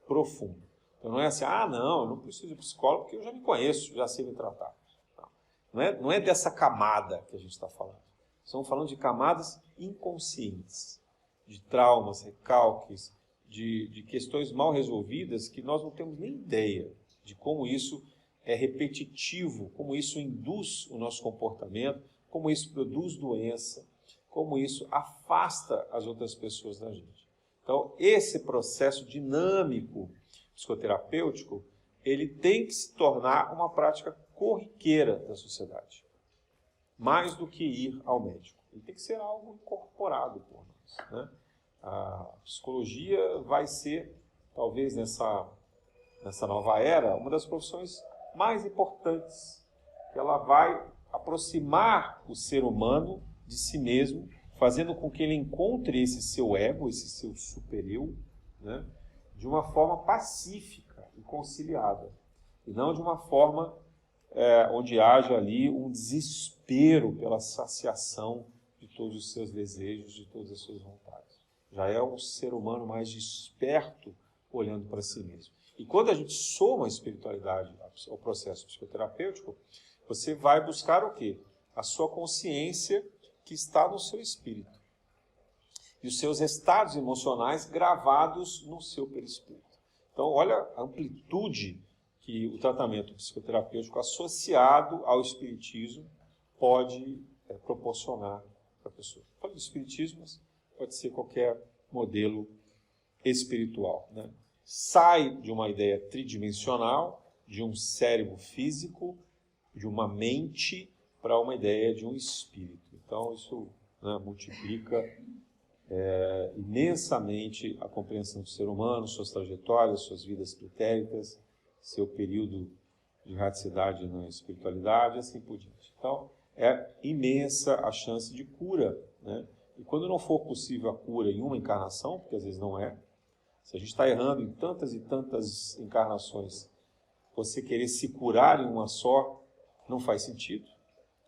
Profundo. Então não é assim, não, eu não preciso de psicólogo porque eu já me conheço, já sei me tratar. Não é dessa camada que a gente está falando. Estamos falando de camadas inconscientes, de traumas, recalques, de questões mal resolvidas que nós não temos nem ideia de como isso é repetitivo, como isso induz o nosso comportamento, como isso produz doença, como isso afasta as outras pessoas da gente. Então, esse processo dinâmico psicoterapêutico, ele tem que se tornar uma prática corriqueira da sociedade, mais do que ir ao médico. Ele tem que ser algo incorporado por nós, né? A psicologia vai ser, talvez nessa nova era, uma das profissões mais importantes, que ela vai aproximar o ser humano de si mesmo, fazendo com que ele encontre esse seu ego, esse seu super-eu, né, de uma forma pacífica e conciliada, e não de uma forma onde haja ali um desespero pela saciação de todos os seus desejos, de todas as suas vontades. Já é um ser humano mais desperto olhando para si mesmo. E quando a gente soma a espiritualidade ao processo psicoterapêutico, você vai buscar o quê? A sua consciência que está no seu espírito. E os seus estados emocionais gravados no seu perispírito. Então, olha a amplitude que o tratamento psicoterapêutico associado ao espiritismo pode proporcionar para a pessoa. Falo de espiritismo, mas pode ser qualquer modelo espiritual, né? Sai de uma ideia tridimensional, de um cérebro físico, de uma mente, para uma ideia de um espírito. Então, isso, né, multiplica imensamente a compreensão do ser humano, suas trajetórias, suas vidas pretéritas, seu período de radicidade na espiritualidade e assim por diante. Então, é imensa a chance de cura, né? E quando não for possível a cura em uma encarnação, porque às vezes não é, se a gente está errando em tantas e tantas encarnações, você querer se curar em uma só, não faz sentido,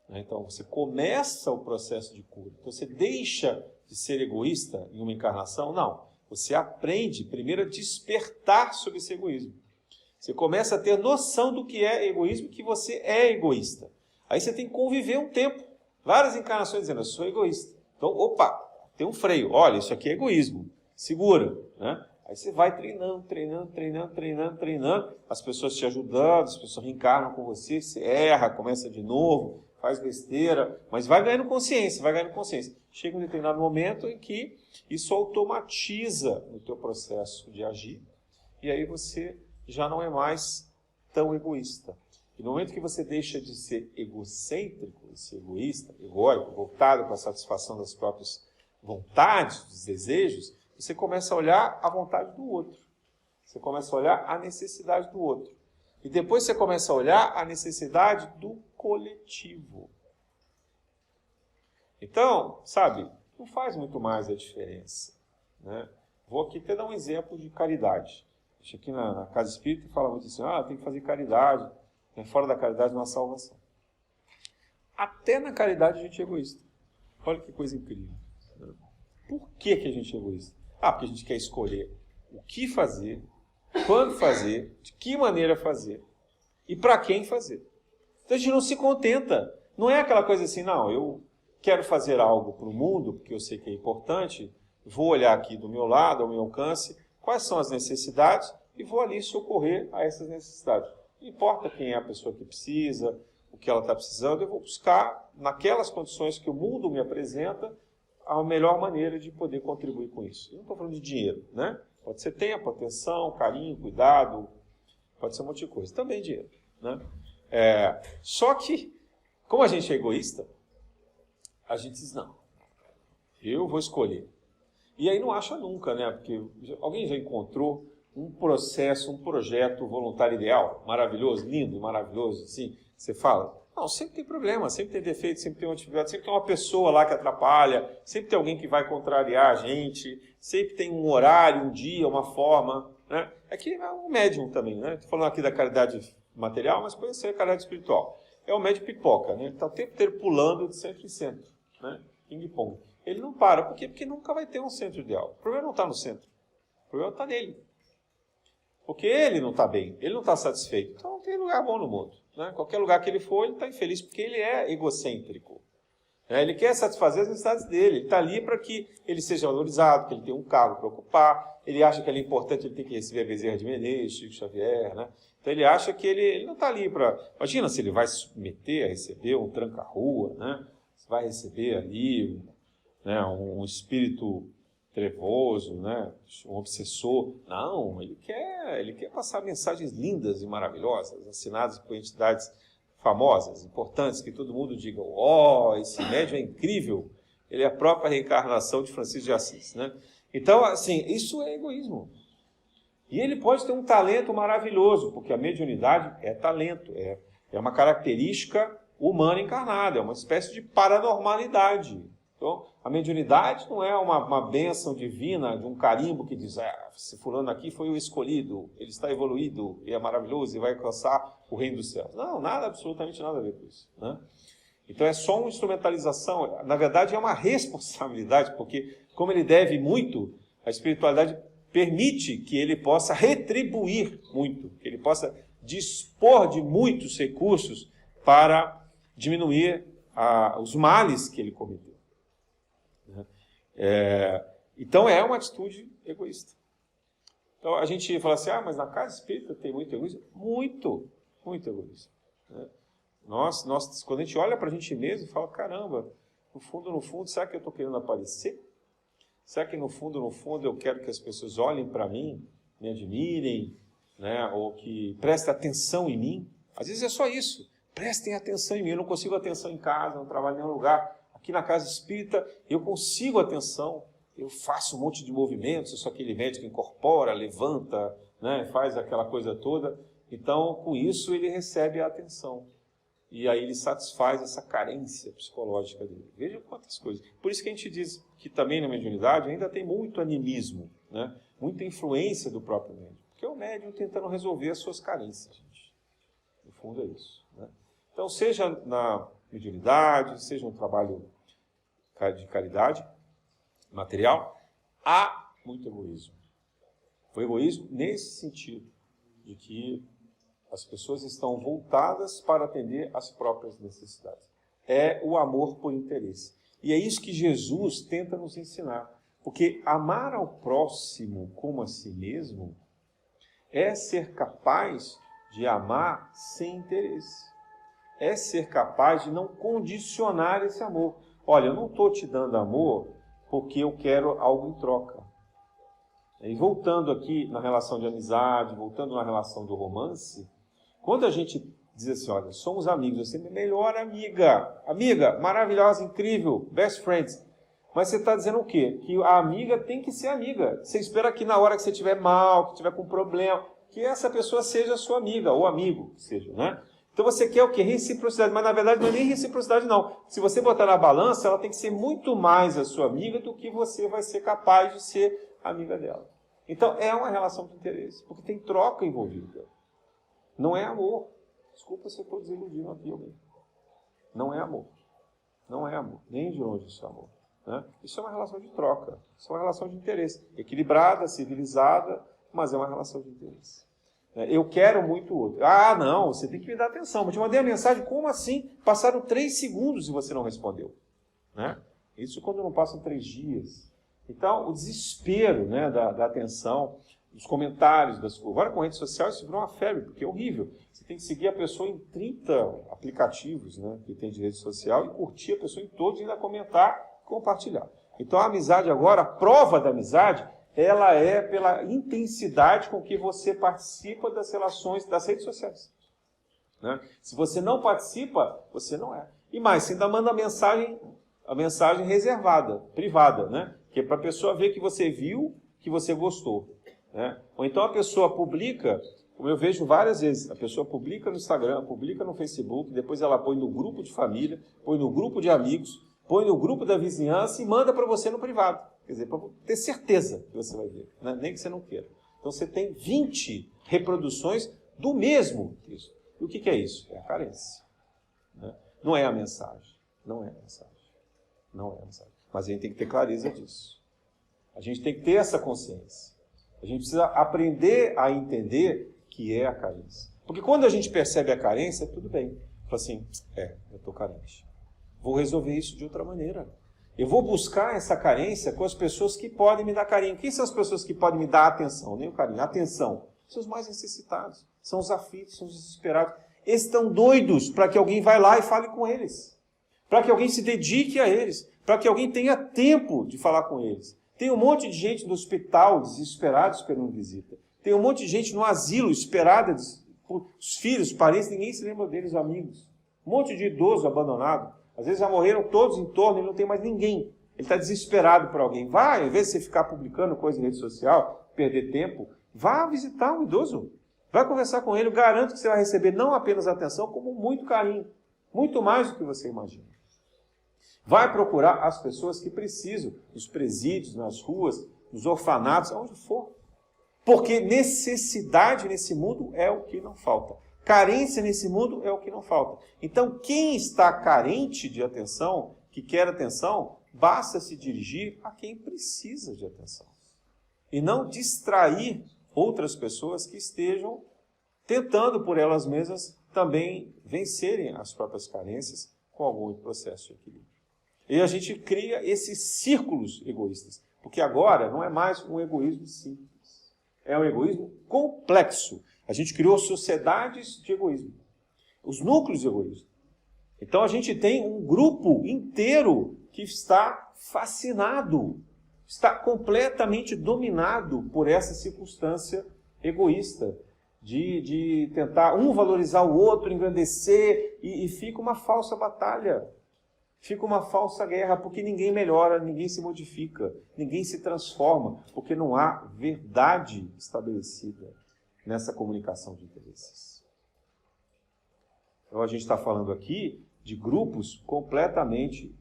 né? Então, você começa o processo de cura. Então, você deixa de ser egoísta em uma encarnação? Não. Você aprende primeiro a despertar sobre esse egoísmo. Você começa a ter noção do que é egoísmo e que você é egoísta. Aí você tem que conviver um tempo. Várias encarnações dizendo, eu sou egoísta. Então, opa, tem um freio. Olha, isso aqui é egoísmo. Segura, né? Aí você vai treinando. As pessoas te ajudando, as pessoas reencarnam com você, você erra, começa de novo, faz besteira, mas vai ganhando consciência. Chega um determinado momento em que isso automatiza o teu processo de agir. E aí você já não é mais tão egoísta. E no momento que você deixa de ser egocêntrico, ser egoísta, egóico, voltado para a satisfação das próprias vontades, dos desejos, você começa a olhar a vontade do outro. Você começa a olhar a necessidade do outro. E depois você começa a olhar a necessidade do coletivo. Então, sabe, não faz muito mais a diferença, né? Vou aqui até dar um exemplo de caridade. A gente aqui na Casa Espírita fala muito assim, tem que fazer caridade. Fora da caridade não há salvação. Até na caridade a gente é egoísta. Olha que coisa incrível. Por que a gente é egoísta? Porque a gente quer escolher o que fazer, quando fazer, de que maneira fazer e para quem fazer. Então a gente não se contenta. Não é aquela coisa assim, não, eu quero fazer algo para o mundo, porque eu sei que é importante, vou olhar aqui do meu lado, ao meu alcance, quais são as necessidades e vou ali socorrer a essas necessidades. Não importa quem é a pessoa que precisa, o que ela está precisando, eu vou buscar, naquelas condições que o mundo me apresenta, a melhor maneira de poder contribuir com isso. Eu não estou falando de dinheiro, né? Pode ser tempo, atenção, carinho, cuidado, pode ser um monte de coisa. Também dinheiro, né? Só que, como a gente é egoísta, a gente diz, não, eu vou escolher. E aí não acha nunca, né? Porque alguém já encontrou um processo, um projeto voluntário ideal, maravilhoso, lindo, maravilhoso, assim, você fala, não, sempre tem problema, sempre tem defeito, sempre tem uma dificuldade, sempre tem uma pessoa lá que atrapalha, sempre tem alguém que vai contrariar a gente, sempre tem um horário, um dia, uma forma, né? Aqui é um médium também, né? Estou falando aqui da caridade material, mas pode ser a caridade espiritual. É o médium pipoca, né? Ele está o tempo inteiro pulando de centro em centro, né? Ping-pong. Ele não para, por quê? Porque nunca vai ter um centro ideal. O problema não está no centro, o problema está nele. Porque ele não está bem, ele não está satisfeito. Então não tem lugar bom no mundo, né? Qualquer lugar que ele for, ele está infeliz, porque ele é egocêntrico. Ele quer satisfazer as necessidades dele, ele está ali para que ele seja valorizado, que ele tenha um cargo para ocupar, ele acha que ele é importante, ele tem que receber a Bezerra de Menezes, Chico Xavier, né? Então ele acha que ele não está ali para... Imagina se ele vai se submeter a receber um tranca-rua, né? Se vai receber ali, né, um espírito trevoso, né, um obsessor. Não, ele quer passar mensagens lindas e maravilhosas, assinadas por entidades famosas, importantes, que todo mundo diga, esse médium é incrível, ele é a própria reencarnação de Francisco de Assis, né? Então, assim, isso é egoísmo. E ele pode ter um talento maravilhoso, porque a mediunidade é talento, é uma característica humana encarnada, é uma espécie de paranormalidade. Então, a mediunidade não é uma bênção divina, de um carimbo que diz, esse fulano aqui foi o escolhido, ele está evoluído, e é maravilhoso, e vai alcançar o reino dos céus. Não, nada, absolutamente nada a ver com isso, né? Então é só uma instrumentalização, na verdade é uma responsabilidade, porque como ele deve muito, a espiritualidade permite que ele possa retribuir muito, que ele possa dispor de muitos recursos para diminuir os males que ele cometeu. Então é uma atitude egoísta. Então a gente fala assim, mas na casa espírita tem muito egoísmo? Muito egoísmo. Nós, quando a gente olha para a gente mesmo, fala, caramba, no fundo, será que eu estou querendo aparecer? Será que no fundo eu quero que as pessoas olhem para mim, me admirem, né? Ou que prestem atenção em mim? Às vezes é só isso, prestem atenção em mim, eu não consigo atenção em casa, não trabalho em nenhum lugar. Aqui na casa espírita eu consigo atenção, eu faço um monte de movimentos, eu sou aquele médico que incorpora, levanta, né, faz aquela coisa toda. Então, com isso, ele recebe a atenção. E aí ele satisfaz essa carência psicológica dele. Veja quantas coisas. Por isso que a gente diz que também na mediunidade ainda tem muito animismo, né? Muita influência do próprio médium. Porque é o médium tentando resolver as suas carências, gente. No fundo é isso, né? Então, seja na mediunidade, seja no trabalho de caridade material, há muito egoísmo. O egoísmo nesse sentido, de que as pessoas estão voltadas para atender às próprias necessidades. É o amor por interesse. E é isso que Jesus tenta nos ensinar. Porque amar ao próximo como a si mesmo é ser capaz de amar sem interesse. É ser capaz de não condicionar esse amor. Olha, eu não estou te dando amor porque eu quero algo em troca. E voltando aqui na relação de amizade, voltando na relação do romance, quando a gente diz assim, olha, somos amigos, você é minha melhor amiga, amiga, maravilhosa, incrível, best friends. Mas você está dizendo o quê? Que a amiga tem que ser amiga. Você espera que na hora que você estiver mal, que estiver com problema, que essa pessoa seja sua amiga, ou amigo, seja, né? Então você quer o quê? Reciprocidade. Mas na verdade não é nem reciprocidade, não. Se você botar na balança, ela tem que ser muito mais a sua amiga do que você vai ser capaz de ser amiga dela. Então é uma relação de interesse, porque tem troca envolvida. Não é amor. Desculpa se eu estou desiludindo aqui alguém. Não é amor. Não é amor. Nem de longe isso é amor. Né? Isso é uma relação de troca. Isso é uma relação de interesse. Equilibrada, civilizada, mas é uma relação de interesse. Eu quero muito o outro. Ah, não, você tem que me dar atenção. Eu te mandei a mensagem, como assim? Passaram 3 segundos e você não respondeu. Né? Isso quando não passam 3 dias. Então, o desespero, né, da atenção, dos comentários, das coisas. Agora com rede social isso virou uma febre, porque é horrível. Você tem que seguir a pessoa em 30 aplicativos, né, que tem de rede social e curtir a pessoa em todos e ainda comentar, compartilhar. Então a amizade agora, a prova da amizade, ela é pela intensidade com que você participa das relações das redes sociais. Né? Se você não participa, você não é. E mais, você ainda manda a mensagem reservada, privada, né? Que é para a pessoa ver que você viu, que você gostou. Né? Ou então a pessoa publica, como eu vejo várias vezes, a pessoa publica no Instagram, publica no Facebook, depois ela põe no grupo de família, põe no grupo de amigos, põe no grupo da vizinhança e manda para você no privado. Quer dizer, para ter certeza que você vai ver, né? Nem que você não queira. Então você tem 20 reproduções do mesmo texto. E o que é isso? É a carência. Né? Não é a mensagem. Não é a mensagem. Não é a mensagem. Mas a gente tem que ter clareza disso. A gente tem que ter essa consciência. A gente precisa aprender a entender que é a carência. Porque quando a gente percebe a carência, tudo bem. Fala assim, eu estou carente. Vou resolver isso de outra maneira. Eu vou buscar essa carência com as pessoas que podem me dar carinho. Quem são as pessoas que podem me dar atenção? Nem o carinho, atenção. São os mais necessitados, são os aflitos, são os desesperados. Eles estão doidos para que alguém vá lá e fale com eles. Para que alguém se dedique a eles. Para que alguém tenha tempo de falar com eles. Tem um monte de gente no hospital desesperado esperando visita. Tem um monte de gente no asilo esperada, os filhos, os parentes, ninguém se lembra deles, amigos. Um monte de idoso abandonado. Às vezes já morreram todos em torno e não tem mais ninguém. Ele está desesperado por alguém. Vai, ao invés de você ficar publicando coisa em rede social, perder tempo, vá visitar um idoso. Vai conversar com ele. Eu garanto que você vai receber não apenas atenção, como muito carinho. Muito mais do que você imagina. Vai procurar as pessoas que precisam, nos presídios, nas ruas, nos orfanatos, aonde for. Porque necessidade nesse mundo é o que não falta. Carência nesse mundo é o que não falta. Então, quem está carente de atenção, que quer atenção, basta se dirigir a quem precisa de atenção. E não distrair outras pessoas que estejam tentando por elas mesmas também vencerem as próprias carências com algum processo de equilíbrio. E a gente cria esses círculos egoístas. Porque agora não é mais um egoísmo simples. É um egoísmo complexo. A gente criou sociedades de egoísmo. Os núcleos de egoísmo. Então a gente tem um grupo inteiro que está fascinado. Está completamente dominado por essa circunstância egoísta. De tentar um valorizar o outro, engrandecer. E fica uma falsa batalha. Fica uma falsa guerra, porque ninguém melhora, ninguém se modifica, ninguém se transforma, porque não há verdade estabelecida nessa comunicação de interesses. Então a gente está falando aqui de grupos completamente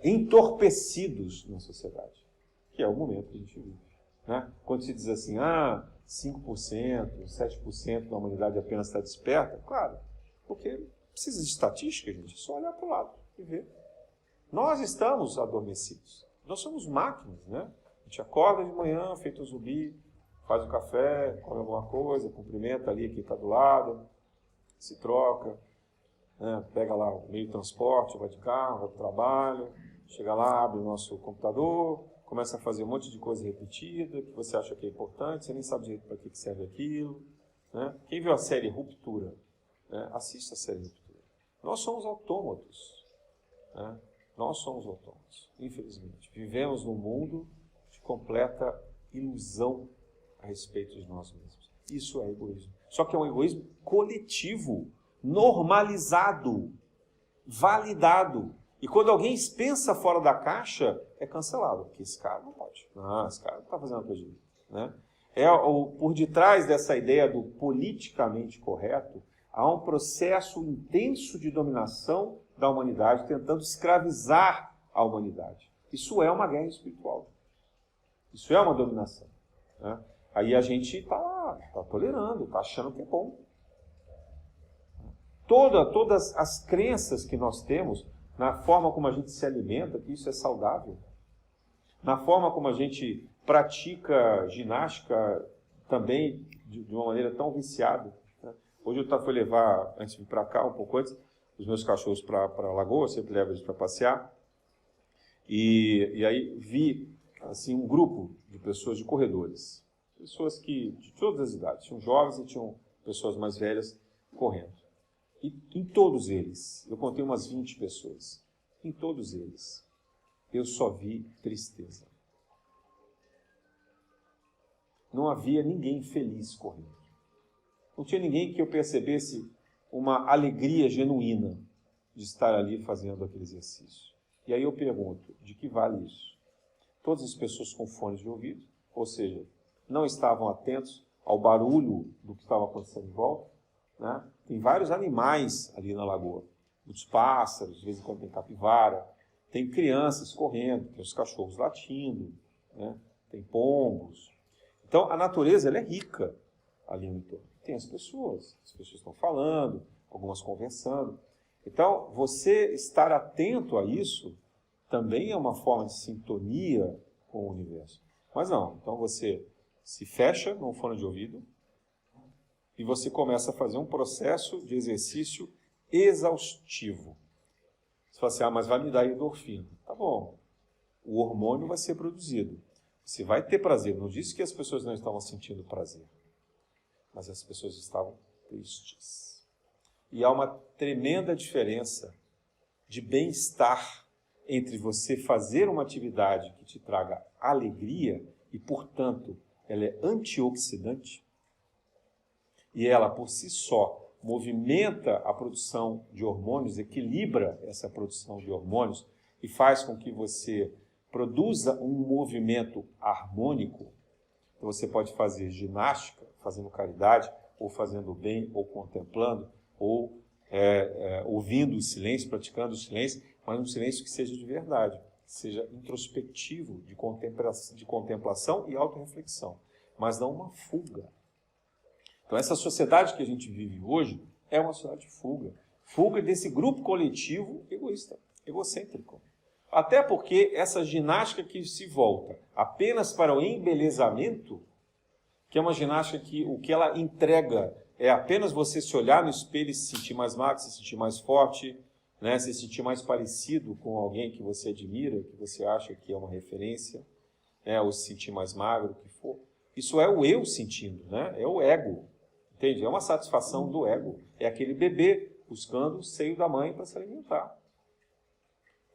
entorpecidos na sociedade, que é o momento que a gente vive. Né? Quando se diz assim, 5%, 7% da humanidade apenas está desperta, claro, porque precisa de estatística, gente, é só olhar para o lado e ver. Nós estamos adormecidos, nós somos máquinas, né? A gente acorda de manhã, feito um zumbi, faz o café, come alguma coisa, cumprimenta ali quem está do lado, se troca, né? Pega lá o meio de transporte, vai de carro, vai para o trabalho, chega lá, abre o nosso computador, começa a fazer um monte de coisa repetida, que você acha que é importante, você nem sabe direito para que serve aquilo. Né? Quem viu a série Ruptura, né? Assista a série Ruptura. Nós somos autômatos. Né? Nós somos autômatos, infelizmente. Vivemos num mundo de completa ilusão a respeito de nós mesmos. Isso é egoísmo. Só que é um egoísmo coletivo, normalizado, validado. E quando alguém pensa fora da caixa, é cancelado, porque esse cara não pode. Não, esse cara não está fazendo a coisa direito. Né? Por detrás dessa ideia do politicamente correto, há um processo intenso de dominação da humanidade, tentando escravizar a humanidade. Isso é uma guerra espiritual. Isso é uma dominação. Né? Aí a gente está tolerando, está achando que é bom. Todas as crenças que nós temos, na forma como a gente se alimenta, que isso é saudável, na forma como a gente pratica ginástica também de uma maneira tão viciada. Né? Hoje eu fui levar, antes de vir para cá, um pouco antes, os meus cachorros para a lagoa, eu sempre levo eles para passear, e aí vi assim, um grupo de pessoas, de corredores, pessoas de todas as idades, tinham jovens e tinham pessoas mais velhas correndo. E em todos eles, eu contei umas 20 pessoas, em todos eles, eu só vi tristeza. Não havia ninguém feliz correndo. Não tinha ninguém que eu percebesse uma alegria genuína de estar ali fazendo aquele exercício. E aí eu pergunto, de que vale isso? Todas as pessoas com fones de ouvido, ou seja, não estavam atentos ao barulho do que estava acontecendo em volta. Né? Tem vários animais ali na lagoa, muitos pássaros, de vez em quando tem capivara, tem crianças correndo, tem os cachorros latindo, né? Tem pombos. Então a natureza ela é rica ali no entorno. Tem as pessoas estão falando, algumas conversando. Então você estar atento a isso também é uma forma de sintonia com o universo. Mas não, então você se fecha num fone de ouvido, e você começa a fazer um processo de exercício exaustivo. Você fala assim, mas vai me dar endorfina. Tá bom, o hormônio vai ser produzido. Você vai ter prazer. Não disse que as pessoas não estavam sentindo prazer, mas as pessoas estavam tristes. E há uma tremenda diferença de bem-estar entre você fazer uma atividade que te traga alegria e, portanto, ela é antioxidante, e ela, por si só, movimenta a produção de hormônios, equilibra essa produção de hormônios e faz com que você produza um movimento harmônico. Então, você pode fazer ginástica, fazendo caridade, ou fazendo bem, ou contemplando, ou ouvindo o silêncio, praticando o silêncio, mas um silêncio que seja de verdade, que seja introspectivo, de contemplação e autorreflexão, mas não uma fuga. Então, essa sociedade que a gente vive hoje é uma sociedade de fuga. Fuga desse grupo coletivo egoísta, egocêntrico. Até porque essa ginástica que se volta apenas para o embelezamento, que é uma ginástica que o que ela entrega é apenas você se olhar no espelho e se sentir mais magro, se sentir mais forte, né? Se sentir mais parecido com alguém que você admira, que você acha que é uma referência, né? Ou se sentir mais magro, o que for. Isso é o eu sentindo, né? É o ego. Entende? É uma satisfação do ego. É aquele bebê buscando o seio da mãe para se alimentar.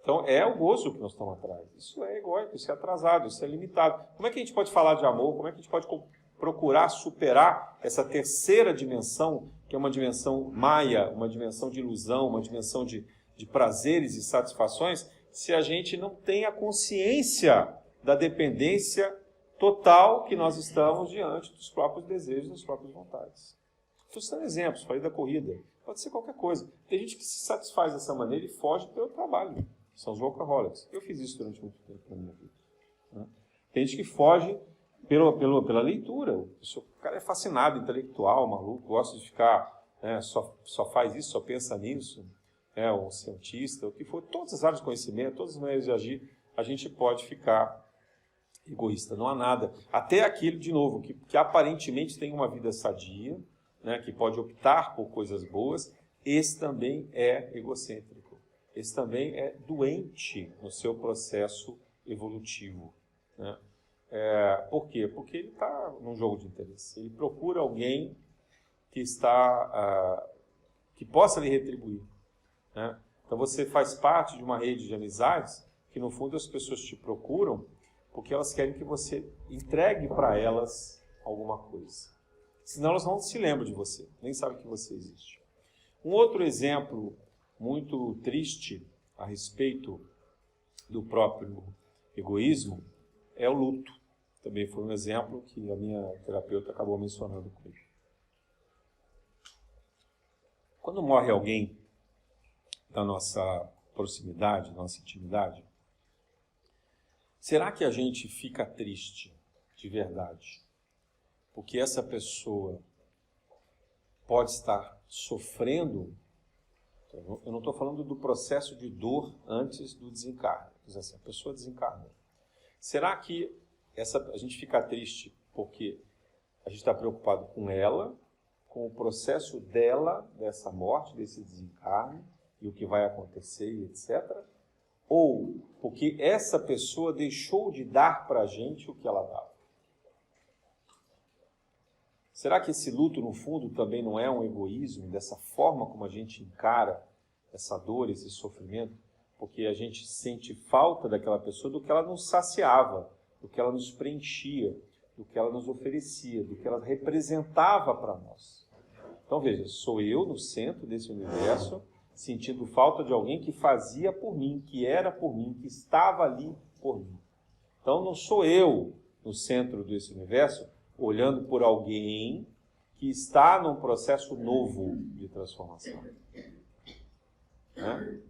Então, é o gozo que nós estamos atrás. Isso é egóico, isso é atrasado, isso é limitado. Como é que a gente pode falar de amor? Como é que a gente pode procurar superar essa terceira dimensão, que é uma dimensão maia, uma dimensão de ilusão, uma dimensão de de prazeres e satisfações se a gente não tem a consciência da dependência total que nós estamos diante dos próprios desejos, das próprias vontades. Estou citando exemplos, falei da corrida, pode ser qualquer coisa. Tem gente que se satisfaz dessa maneira e foge pelo trabalho, são os workaholics. Eu fiz isso durante muito tempo na minha vida. Né? Tem gente que foge pela leitura, o cara é fascinado, intelectual, maluco, gosta de ficar, só faz isso, só pensa nisso, um cientista, o que for, todas as áreas de conhecimento, todas as maneiras de agir, a gente pode ficar egoísta, não há nada. Até aquele, de novo, que aparentemente tem uma vida sadia, né, que pode optar por coisas boas, esse também é egocêntrico. Esse também é doente no seu processo evolutivo. Né? Por quê? Porque ele está num jogo de interesse. Ele procura alguém que possa lhe retribuir. Né? Então você faz parte de uma rede de amizades que, no fundo, as pessoas te procuram porque elas querem que você entregue para elas alguma coisa. Senão elas não se lembram de você, nem sabem que você existe. Um outro exemplo muito triste a respeito do próprio egoísmo é o luto. Também foi um exemplo que a minha terapeuta acabou mencionando comigo. Quando morre alguém da nossa proximidade, da nossa intimidade, será que a gente fica triste de verdade? Porque essa pessoa pode estar sofrendo. Eu não estou falando do processo de dor antes do desencarne. Assim, a pessoa desencarnou. Será que a gente fica triste porque a gente está preocupado com ela, com o processo dela, dessa morte, desse desencarne, e o que vai acontecer, etc., ou porque essa pessoa deixou de dar para a gente o que ela dava? Será que esse luto, no fundo, também não é um egoísmo, dessa forma como a gente encara essa dor, esse sofrimento? Porque a gente sente falta daquela pessoa, do que ela nos saciava, do que ela nos preenchia, do que ela nos oferecia, do que ela representava para nós. Então veja, sou eu no centro desse universo, sentindo falta de alguém que fazia por mim, que era por mim, que estava ali por mim. Então não sou eu no centro desse universo, olhando por alguém que está num processo novo de transformação. Né?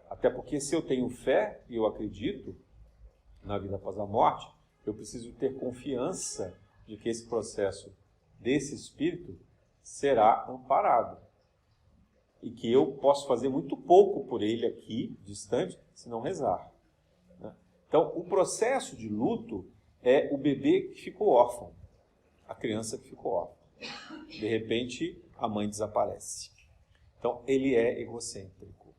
Até porque se eu tenho fé, e eu acredito na vida após a morte, eu preciso ter confiança de que esse processo desse espírito será amparado. E que eu posso fazer muito pouco por ele aqui, distante, se não rezar. Né? Então, o processo de luto é o bebê que ficou órfão, a criança que ficou órfã. De repente, a mãe desaparece. Então, ele é egocêntrico.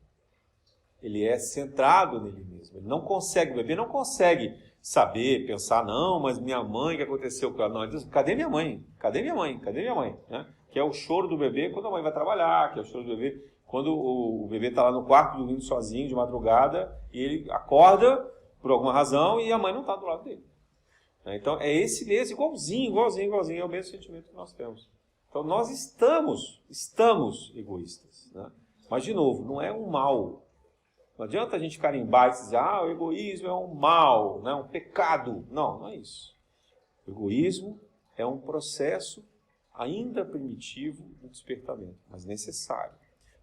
Ele é centrado nele mesmo. Ele não consegue, o bebê não consegue saber, pensar, não, mas minha mãe, o que aconteceu com ela? Não, ele diz, cadê minha mãe? Cadê minha mãe? Cadê minha mãe? Né? Que é o choro do bebê quando a mãe vai trabalhar, que é o choro do bebê quando o bebê está lá no quarto dormindo sozinho de madrugada e ele acorda por alguma razão e a mãe não está do lado dele. Então é esse mesmo, igualzinho, é o mesmo sentimento que nós temos. Então nós estamos egoístas. Né? Mas, de novo, não é um mal. Não adianta a gente carimbar e dizer, o egoísmo é um mal, né? Um pecado. Não, não é isso. O egoísmo é um processo ainda primitivo do despertamento, mas necessário.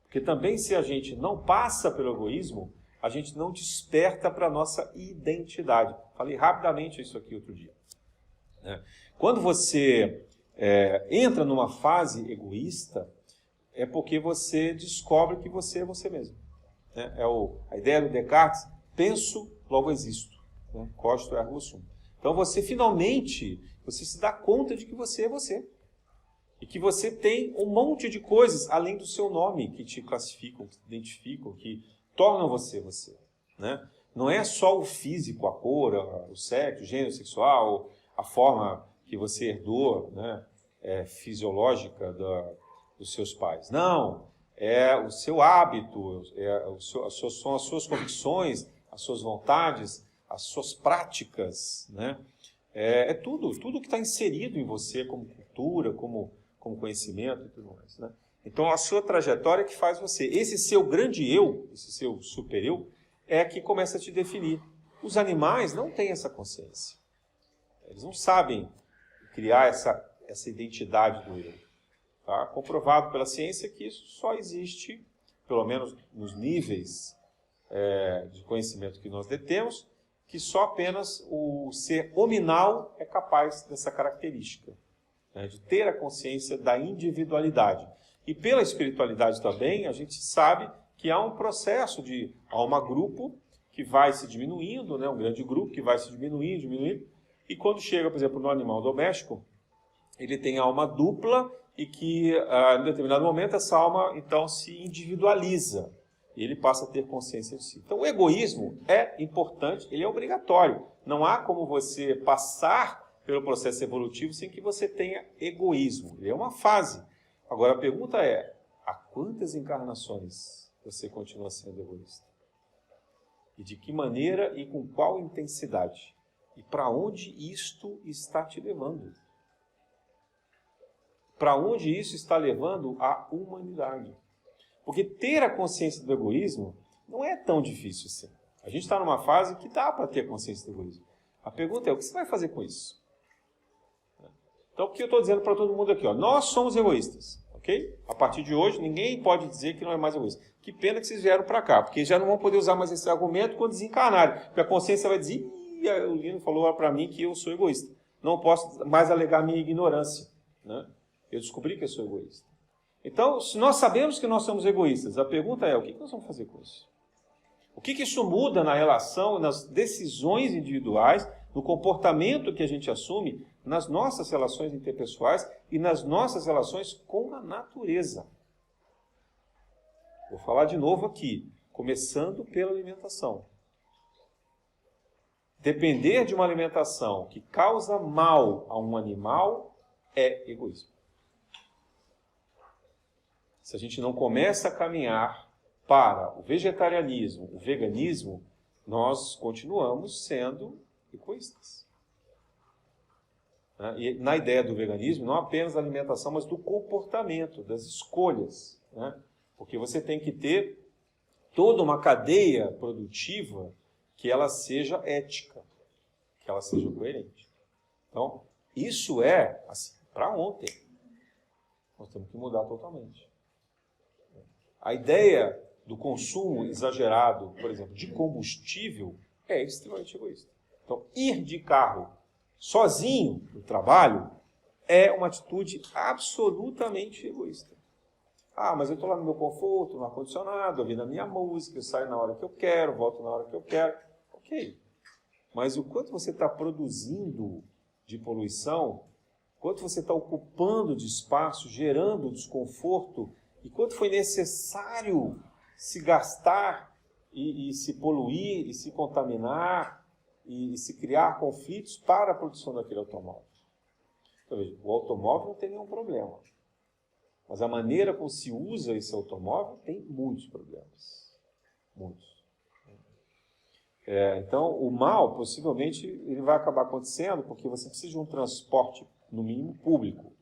Porque também, se a gente não passa pelo egoísmo, a gente não desperta para a nossa identidade. Falei rapidamente isso aqui outro dia. Quando você entra numa fase egoísta, é porque você descobre que você é você mesmo. A ideia do Descartes, penso, logo existo. Cogito ergo sum. Então você finalmente, você se dá conta de que você é você. E que você tem um monte de coisas, além do seu nome, que te classificam, que te identificam, que tornam você você. Né? Não é só o físico, a cor, o sexo, o gênero sexual, a forma que você herdou, né, fisiológica dos seus pais. Não, é o seu hábito, são as suas convicções, as suas vontades, as suas práticas. Né? É tudo que está inserido em você como cultura, como conhecimento e tudo mais. Né? Então, a sua trajetória que faz você. Esse seu grande eu, esse seu super eu, é que começa a te definir. Os animais não têm essa consciência. Eles não sabem criar essa identidade do eu. Tá? Comprovado pela ciência que isso só existe, pelo menos nos níveis de conhecimento que nós detemos, que só apenas o ser hominal é capaz dessa característica, né, de ter a consciência da individualidade. E pela espiritualidade também, a gente sabe que há um processo de alma grupo que vai se diminuindo, né, um grande grupo que vai se diminuindo, e quando chega, por exemplo, no animal doméstico, ele tem alma dupla e que, em determinado momento, essa alma, então, se individualiza. E ele passa a ter consciência de si. Então, o egoísmo é importante, ele é obrigatório. Não há como você passar pelo processo evolutivo sem que você tenha egoísmo. Ele é uma fase. Agora, a pergunta é, há quantas encarnações você continua sendo egoísta? E de que maneira e com qual intensidade? E para onde isto está te levando? Para onde isso está levando a humanidade? Porque ter a consciência do egoísmo não é tão difícil assim. A gente está numa fase que dá para ter consciência do egoísmo. A pergunta é, o que você vai fazer com isso? Então, o que eu estou dizendo para todo mundo aqui? Ó, nós somos egoístas, ok? A partir de hoje, ninguém pode dizer que não é mais egoísta. Que pena que vocês vieram para cá, porque já não vão poder usar mais esse argumento quando desencarnarem. Porque a consciência vai dizer, o Lino falou para mim que eu sou egoísta. Não posso mais alegar minha ignorância, né? Eu descobri que eu sou egoísta. Então, se nós sabemos que nós somos egoístas, a pergunta é, o que nós vamos fazer com isso? O que isso muda na relação, nas decisões individuais, no comportamento que a gente assume, nas nossas relações interpessoais e nas nossas relações com a natureza? Vou falar de novo aqui, começando pela alimentação. Depender de uma alimentação que causa mal a um animal é egoísmo. Se a gente não começa a caminhar para o vegetarianismo, o veganismo, nós continuamos sendo egoístas. E na ideia do veganismo, não apenas da alimentação, mas do comportamento, das escolhas, né? Porque você tem que ter toda uma cadeia produtiva que ela seja ética, que ela seja coerente. Então, isso é assim, para ontem. Nós temos que mudar totalmente. A ideia do consumo exagerado, por exemplo, de combustível, é extremamente egoísta. Então, ir de carro sozinho no trabalho é uma atitude absolutamente egoísta. Ah, mas eu estou lá no meu conforto, no ar-condicionado, ouvindo a minha música, eu saio na hora que eu quero, volto na hora que eu quero. Ok. Mas o quanto você está produzindo de poluição, quanto você está ocupando de espaço, gerando desconforto, e quanto foi necessário se gastar e se poluir e se contaminar e se criar conflitos para a produção daquele automóvel. Então, veja, o automóvel não tem nenhum problema. Mas a maneira como se usa esse automóvel tem muitos problemas. Muitos. Então, o mal, possivelmente, ele vai acabar acontecendo porque você precisa de um transporte, no mínimo, público,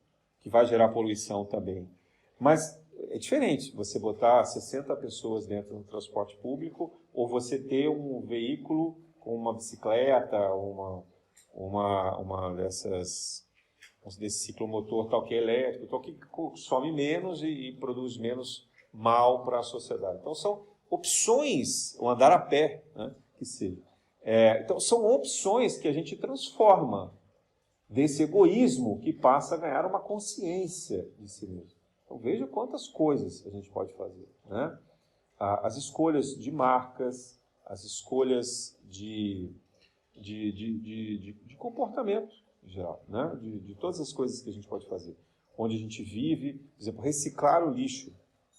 que vai gerar poluição também. Mas é diferente você botar 60 pessoas dentro do transporte público ou você ter um veículo com uma bicicleta, uma desse ciclomotor tal que é elétrico, tal que consome menos e produz menos mal para a sociedade. Então são opções, o andar a pé, né, que seja. Então são opções que a gente transforma desse egoísmo que passa a ganhar uma consciência de si mesmo. Então veja quantas coisas a gente pode fazer, né? As escolhas de marcas, as escolhas de comportamento em geral, né? De todas as coisas que a gente pode fazer. Onde a gente vive, por exemplo, reciclar o lixo,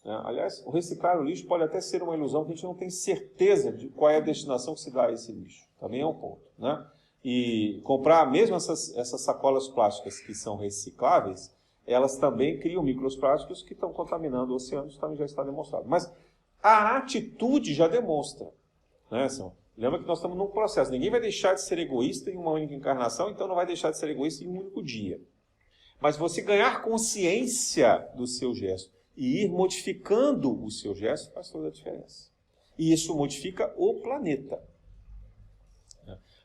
né? Aliás, o reciclar o lixo pode até ser uma ilusão, que a gente não tem certeza de qual é a destinação que se dá a esse lixo. Também é um ponto, né? E comprar mesmo essas sacolas plásticas que são recicláveis, elas também criam microplásticos que estão contaminando o oceano, isso também já está demonstrado. Mas a atitude já demonstra, né? Lembra que nós estamos num processo. Ninguém vai deixar de ser egoísta em uma única encarnação, então não vai deixar de ser egoísta em um único dia. Mas você ganhar consciência do seu gesto e ir modificando o seu gesto faz toda a diferença. E isso modifica o planeta.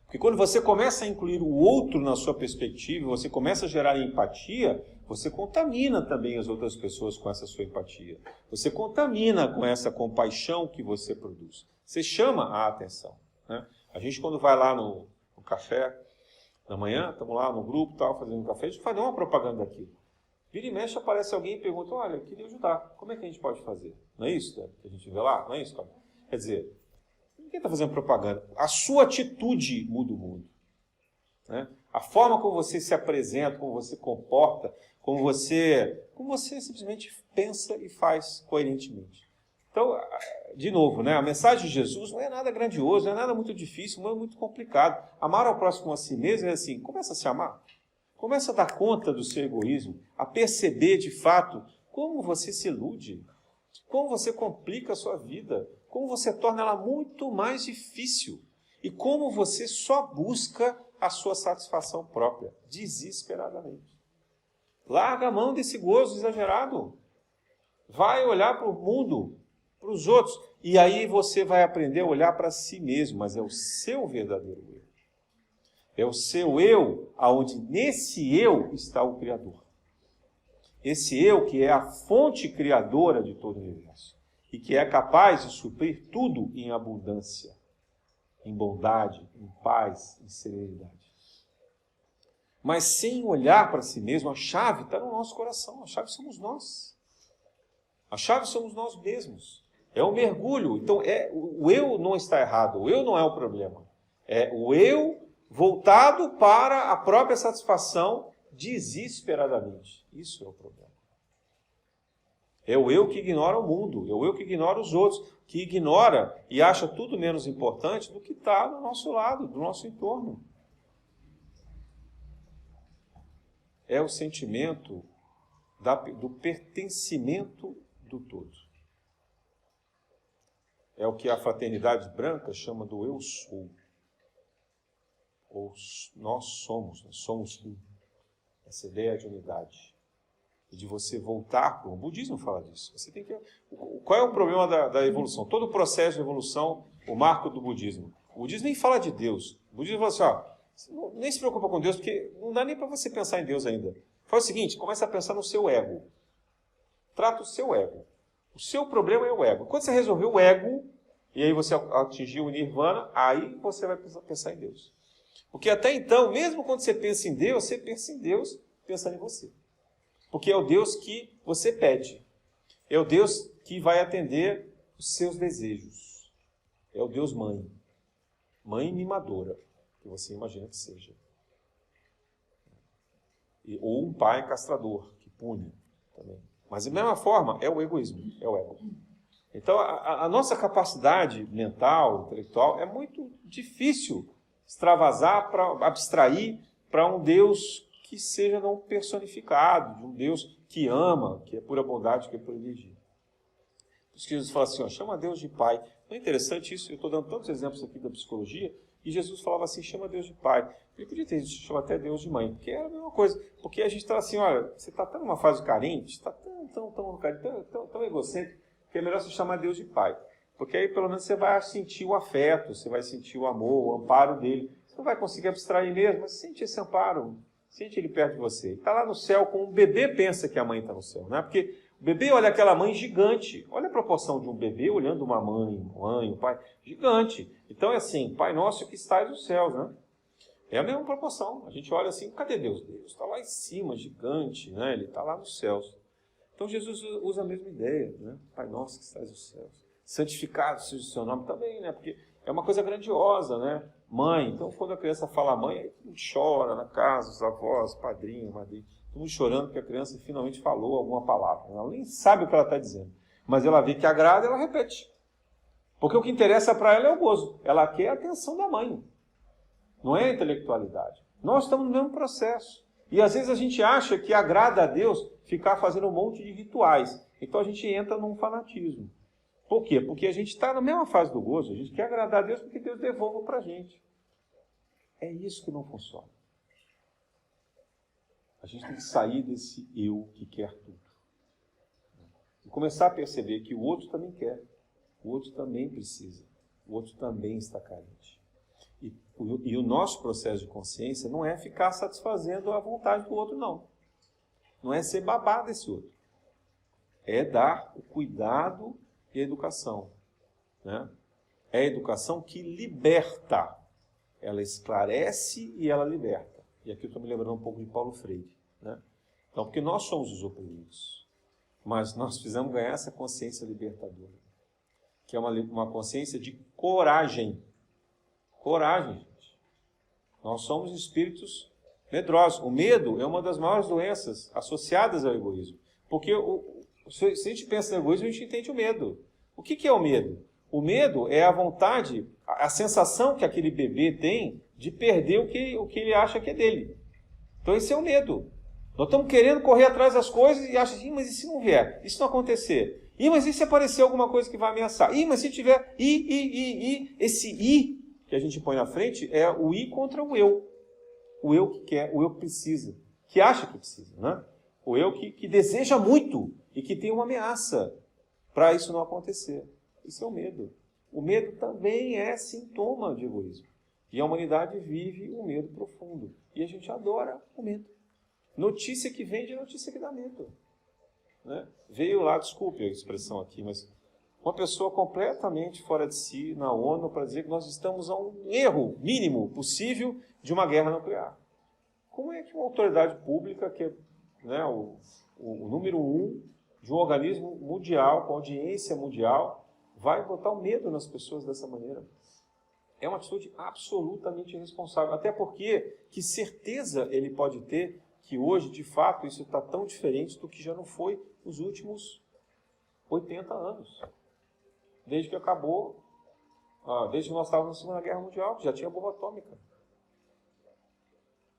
Porque quando você começa a incluir o outro na sua perspectiva, você começa a gerar empatia, você contamina também as outras pessoas com essa sua empatia. Você contamina com essa compaixão que você produz. Você chama a atenção. Né? A gente, quando vai lá no café da manhã, estamos lá no grupo, fazendo um café, a gente faz uma propaganda aqui. Vira e mexe, aparece alguém e pergunta, olha, eu queria ajudar, como é que a gente pode fazer? Não é isso, né, que a gente vê lá? Não é isso, cara? Quer dizer, ninguém está fazendo propaganda. A sua atitude muda o mundo. Né? A forma como você se apresenta, como você comporta, como você simplesmente pensa e faz coerentemente. Então, de novo, né, a mensagem de Jesus não é nada grandioso, não é nada muito difícil, não é muito complicado. Amar ao próximo a si mesmo é assim, começa a se amar. Começa a dar conta do seu egoísmo, a perceber de fato como você se ilude, como você complica a sua vida, como você torna ela muito mais difícil e como você só busca a sua satisfação própria, desesperadamente. Larga a mão desse gozo exagerado. Vai olhar para o mundo, para os outros, e aí você vai aprender a olhar para si mesmo, mas é o seu verdadeiro eu. É o seu eu, aonde nesse eu está o Criador. Esse eu que é a fonte criadora de todo o universo e que é capaz de suprir tudo em abundância, em bondade, em paz, em serenidade. Mas sem olhar para si mesmo, a chave está no nosso coração, a chave somos nós. A chave somos nós mesmos. É o mergulho. Então, o eu não está errado, o eu não é o problema. É o eu voltado para a própria satisfação desesperadamente. Isso é o problema. É o eu que ignora o mundo, é o eu que ignora os outros, que ignora e acha tudo menos importante do que está do nosso lado, do nosso entorno. É o sentimento do pertencimento do todo. É o que a fraternidade branca chama do eu sou. Ou nós somos um. Essa ideia de unidade. E de você voltar para o budismo fala disso. Você tem que. Qual é o problema da evolução? Todo o processo de evolução, o marco do budismo. O budismo nem fala de Deus. O budismo fala assim, nem se preocupa com Deus, porque não dá nem para você pensar em Deus ainda. Faz o seguinte, começa a pensar no seu ego. Trata o seu ego. O seu problema é o ego. Quando você resolver o ego, e aí você atingiu o nirvana, aí você vai pensar em Deus. Porque até então, mesmo quando você pensa em Deus, você pensa em Deus pensando em você. Porque é o Deus que você pede. É o Deus que vai atender os seus desejos. É o Deus mãe. Mãe mimadora, que você imagina que seja. Ou um pai castrador, que pune também. Mas, da mesma forma, é o egoísmo, é o ego. Então, a nossa capacidade mental, intelectual, é muito difícil extravasar, para abstrair para um Deus que seja não personificado, de um Deus que ama, que é pura bondade, que é pura energia. Por isso que Jesus fala assim, chama Deus de Pai. Não é interessante isso? Eu estou dando tantos exemplos aqui da psicologia, e Jesus falava assim, chama Deus de Pai. Ele podia ter dito, chama até Deus de Mãe, porque era a mesma coisa. Porque a gente está assim, olha, você está tão numa fase carente, está tão egocêntrico, que é melhor você chamar Deus de Pai. Porque aí pelo menos você vai sentir o afeto, você vai sentir o amor, o amparo dele. Você não vai conseguir abstrair mesmo, mas sente esse amparo, sente ele perto de você. Ele está lá no céu, como um bebê pensa que a mãe está no céu, né? Porque o bebê olha aquela mãe gigante. Olha a proporção de um bebê olhando uma mãe, um pai, gigante. Então é assim, Pai nosso que estais nos céus, né? É a mesma proporção. A gente olha assim, cadê Deus? Deus está lá em cima, gigante, né? Ele está lá nos céus. Então Jesus usa a mesma ideia, né? Pai nosso que estais nos céus. Santificado seja o seu nome também, né? Porque é uma coisa grandiosa, né? Mãe. Então quando a criança fala mãe, aí todo mundo chora na casa, os avós, padrinho, madrinha. Todo mundo chorando porque a criança finalmente falou alguma palavra. Ela nem sabe o que ela está dizendo. Mas ela vê que agrada e ela repete. Porque o que interessa para ela é o gozo. Ela quer a atenção da mãe. Não é a intelectualidade. Nós estamos no mesmo processo. E às vezes a gente acha que agrada a Deus ficar fazendo um monte de rituais. Então a gente entra num fanatismo. Por quê? Porque a gente está na mesma fase do gozo. A gente quer agradar a Deus porque Deus devolve para a gente. É isso que não funciona. A gente tem que sair desse eu que quer tudo. E começar a perceber que o outro também quer, o outro também precisa, o outro também está carente. E o nosso processo de consciência não é ficar satisfazendo a vontade do outro, não. Não é ser babá desse outro. É dar o cuidado e a educação. Né? É a educação que liberta. Ela esclarece e ela liberta. E aqui eu estou me lembrando um pouco de Paulo Freire. Né? Então, porque nós somos os oprimidos. Mas nós precisamos ganhar essa consciência libertadora. Que é uma consciência de coragem. Coragem, gente. Nós somos espíritos medrosos. O medo é uma das maiores doenças associadas ao egoísmo. Porque se a gente pensa no egoísmo, a gente entende o medo. O que é o medo? O medo é a vontade, a sensação que aquele bebê tem de perder o que ele acha que é dele. Então esse é o medo. Nós estamos querendo correr atrás das coisas e achamos, mas e se não vier? E se não acontecer? Mas e se aparecer alguma coisa que vai ameaçar? Mas se tiver esse i que a gente põe na frente é o i contra o eu. O eu que quer, o eu que precisa, que acha que precisa, né? O eu que deseja muito e que tem uma ameaça para isso não acontecer. Isso é o medo. O medo também é sintoma de egoísmo. E a humanidade vive um medo profundo. E a gente adora o medo. Notícia que vende é notícia que dá medo. Né? Veio lá, desculpe a expressão aqui, mas uma pessoa completamente fora de si na ONU para dizer que nós estamos a um erro mínimo possível de uma guerra nuclear. Como é que uma autoridade pública, que é, né, o número 1 de um organismo mundial, com audiência mundial, vai botar o medo nas pessoas dessa maneira? É uma atitude absolutamente irresponsável. Até porque, que certeza ele pode ter que hoje, de fato, isso está tão diferente do que já não foi nos últimos 80 anos. Desde que acabou, desde que nós estávamos na Segunda Guerra Mundial, que já tinha bomba atômica.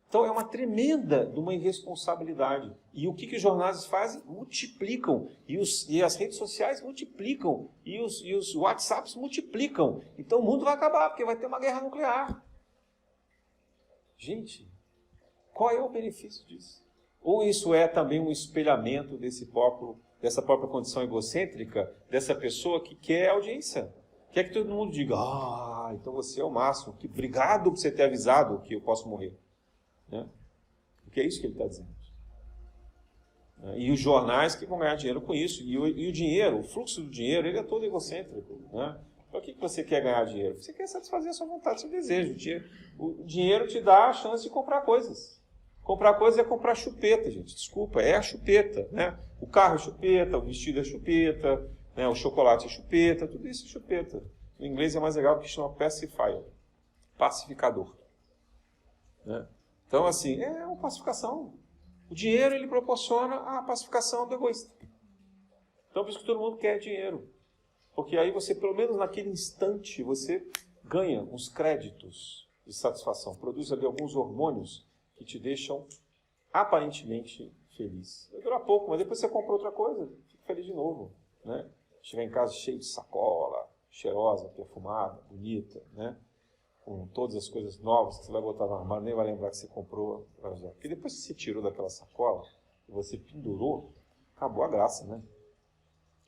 Então é uma tremenda de uma irresponsabilidade. E o que os jornais fazem? Multiplicam. E as redes sociais multiplicam. E os WhatsApps multiplicam. Então o mundo vai acabar, porque vai ter uma guerra nuclear. Gente, qual é o benefício disso? Ou isso é também um espelhamento dessa própria condição egocêntrica, dessa pessoa que quer audiência? Quer que todo mundo diga, então você é o máximo, que obrigado por você ter avisado que eu posso morrer. Né? Porque é isso que ele está dizendo. E os jornais que vão ganhar dinheiro com isso. E o dinheiro, o fluxo do dinheiro, ele é todo egocêntrico. Né? Para que você quer ganhar dinheiro? Você quer satisfazer a sua vontade, o seu desejo. O dinheiro te dá a chance de comprar coisas. Comprar coisas é comprar chupeta, gente. Desculpa, é a chupeta. Né? O carro é chupeta, o vestido é chupeta, né? O chocolate é chupeta, tudo isso é chupeta. No inglês é mais legal porque chama pacifier. Pacificador. Né? Então, assim, é uma pacificação. O dinheiro, ele proporciona a pacificação do egoísta. Então, por isso que todo mundo quer dinheiro. Porque aí você, pelo menos naquele instante, você ganha uns créditos de satisfação. Produz ali alguns hormônios que te deixam aparentemente feliz. Vai durar pouco, mas depois você compra outra coisa, fica feliz de novo. Né? Chegar em casa cheio de sacola, cheirosa, perfumada, bonita, né? Com todas as coisas novas que você vai botar no armário, nem vai lembrar que você comprou. Porque depois que você tirou daquela sacola e você pendurou, acabou a graça, né?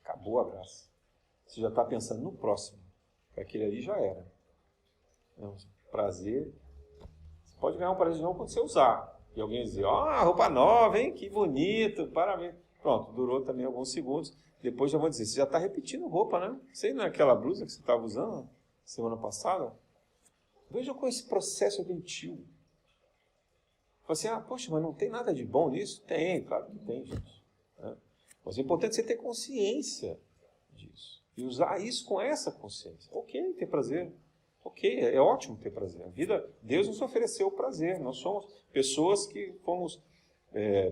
Acabou a graça. Você já está pensando no próximo. Aquele ali já era. É um prazer. Você pode ganhar um prazer de novo quando você usar. E alguém dizer, roupa nova, hein? Que bonito, parabéns. Pronto, durou também alguns segundos. Depois já vou dizer, você já está repetindo roupa, né? Você não é aquela blusa que você estava usando semana passada? Veja com esse processo gentil. Você, poxa, mas não tem nada de bom nisso? Tem, claro que tem, gente. Né? Mas é importante você ter consciência disso. E usar isso com essa consciência. Ok, ter prazer. Ok, é ótimo ter prazer. A vida, Deus nos ofereceu o prazer. Nós somos pessoas que fomos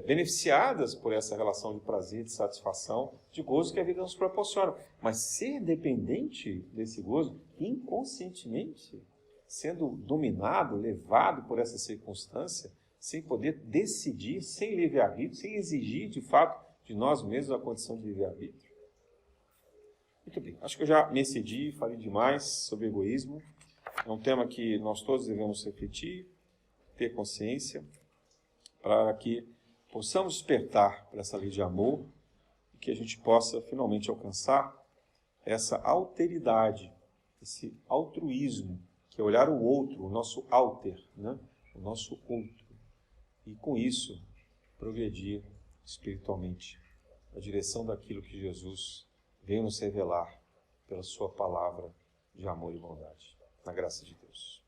beneficiadas por essa relação de prazer, de satisfação, de gozo que a vida nos proporciona. Mas ser dependente desse gozo, inconscientemente, sendo dominado, levado por essa circunstância, sem poder decidir, sem livre-arbítrio, sem exigir, de fato, de nós mesmos a condição de livre-arbítrio. Muito bem, acho que eu já me excedi, falei demais sobre egoísmo. É um tema que nós todos devemos refletir, ter consciência, para que possamos despertar para essa lei de amor e que a gente possa finalmente alcançar essa alteridade, esse altruísmo, que é olhar o outro, o nosso alter, né? O nosso outro, e com isso progredir espiritualmente na direção daquilo que Jesus veio nos revelar pela sua palavra de amor e bondade. Na graça de Deus.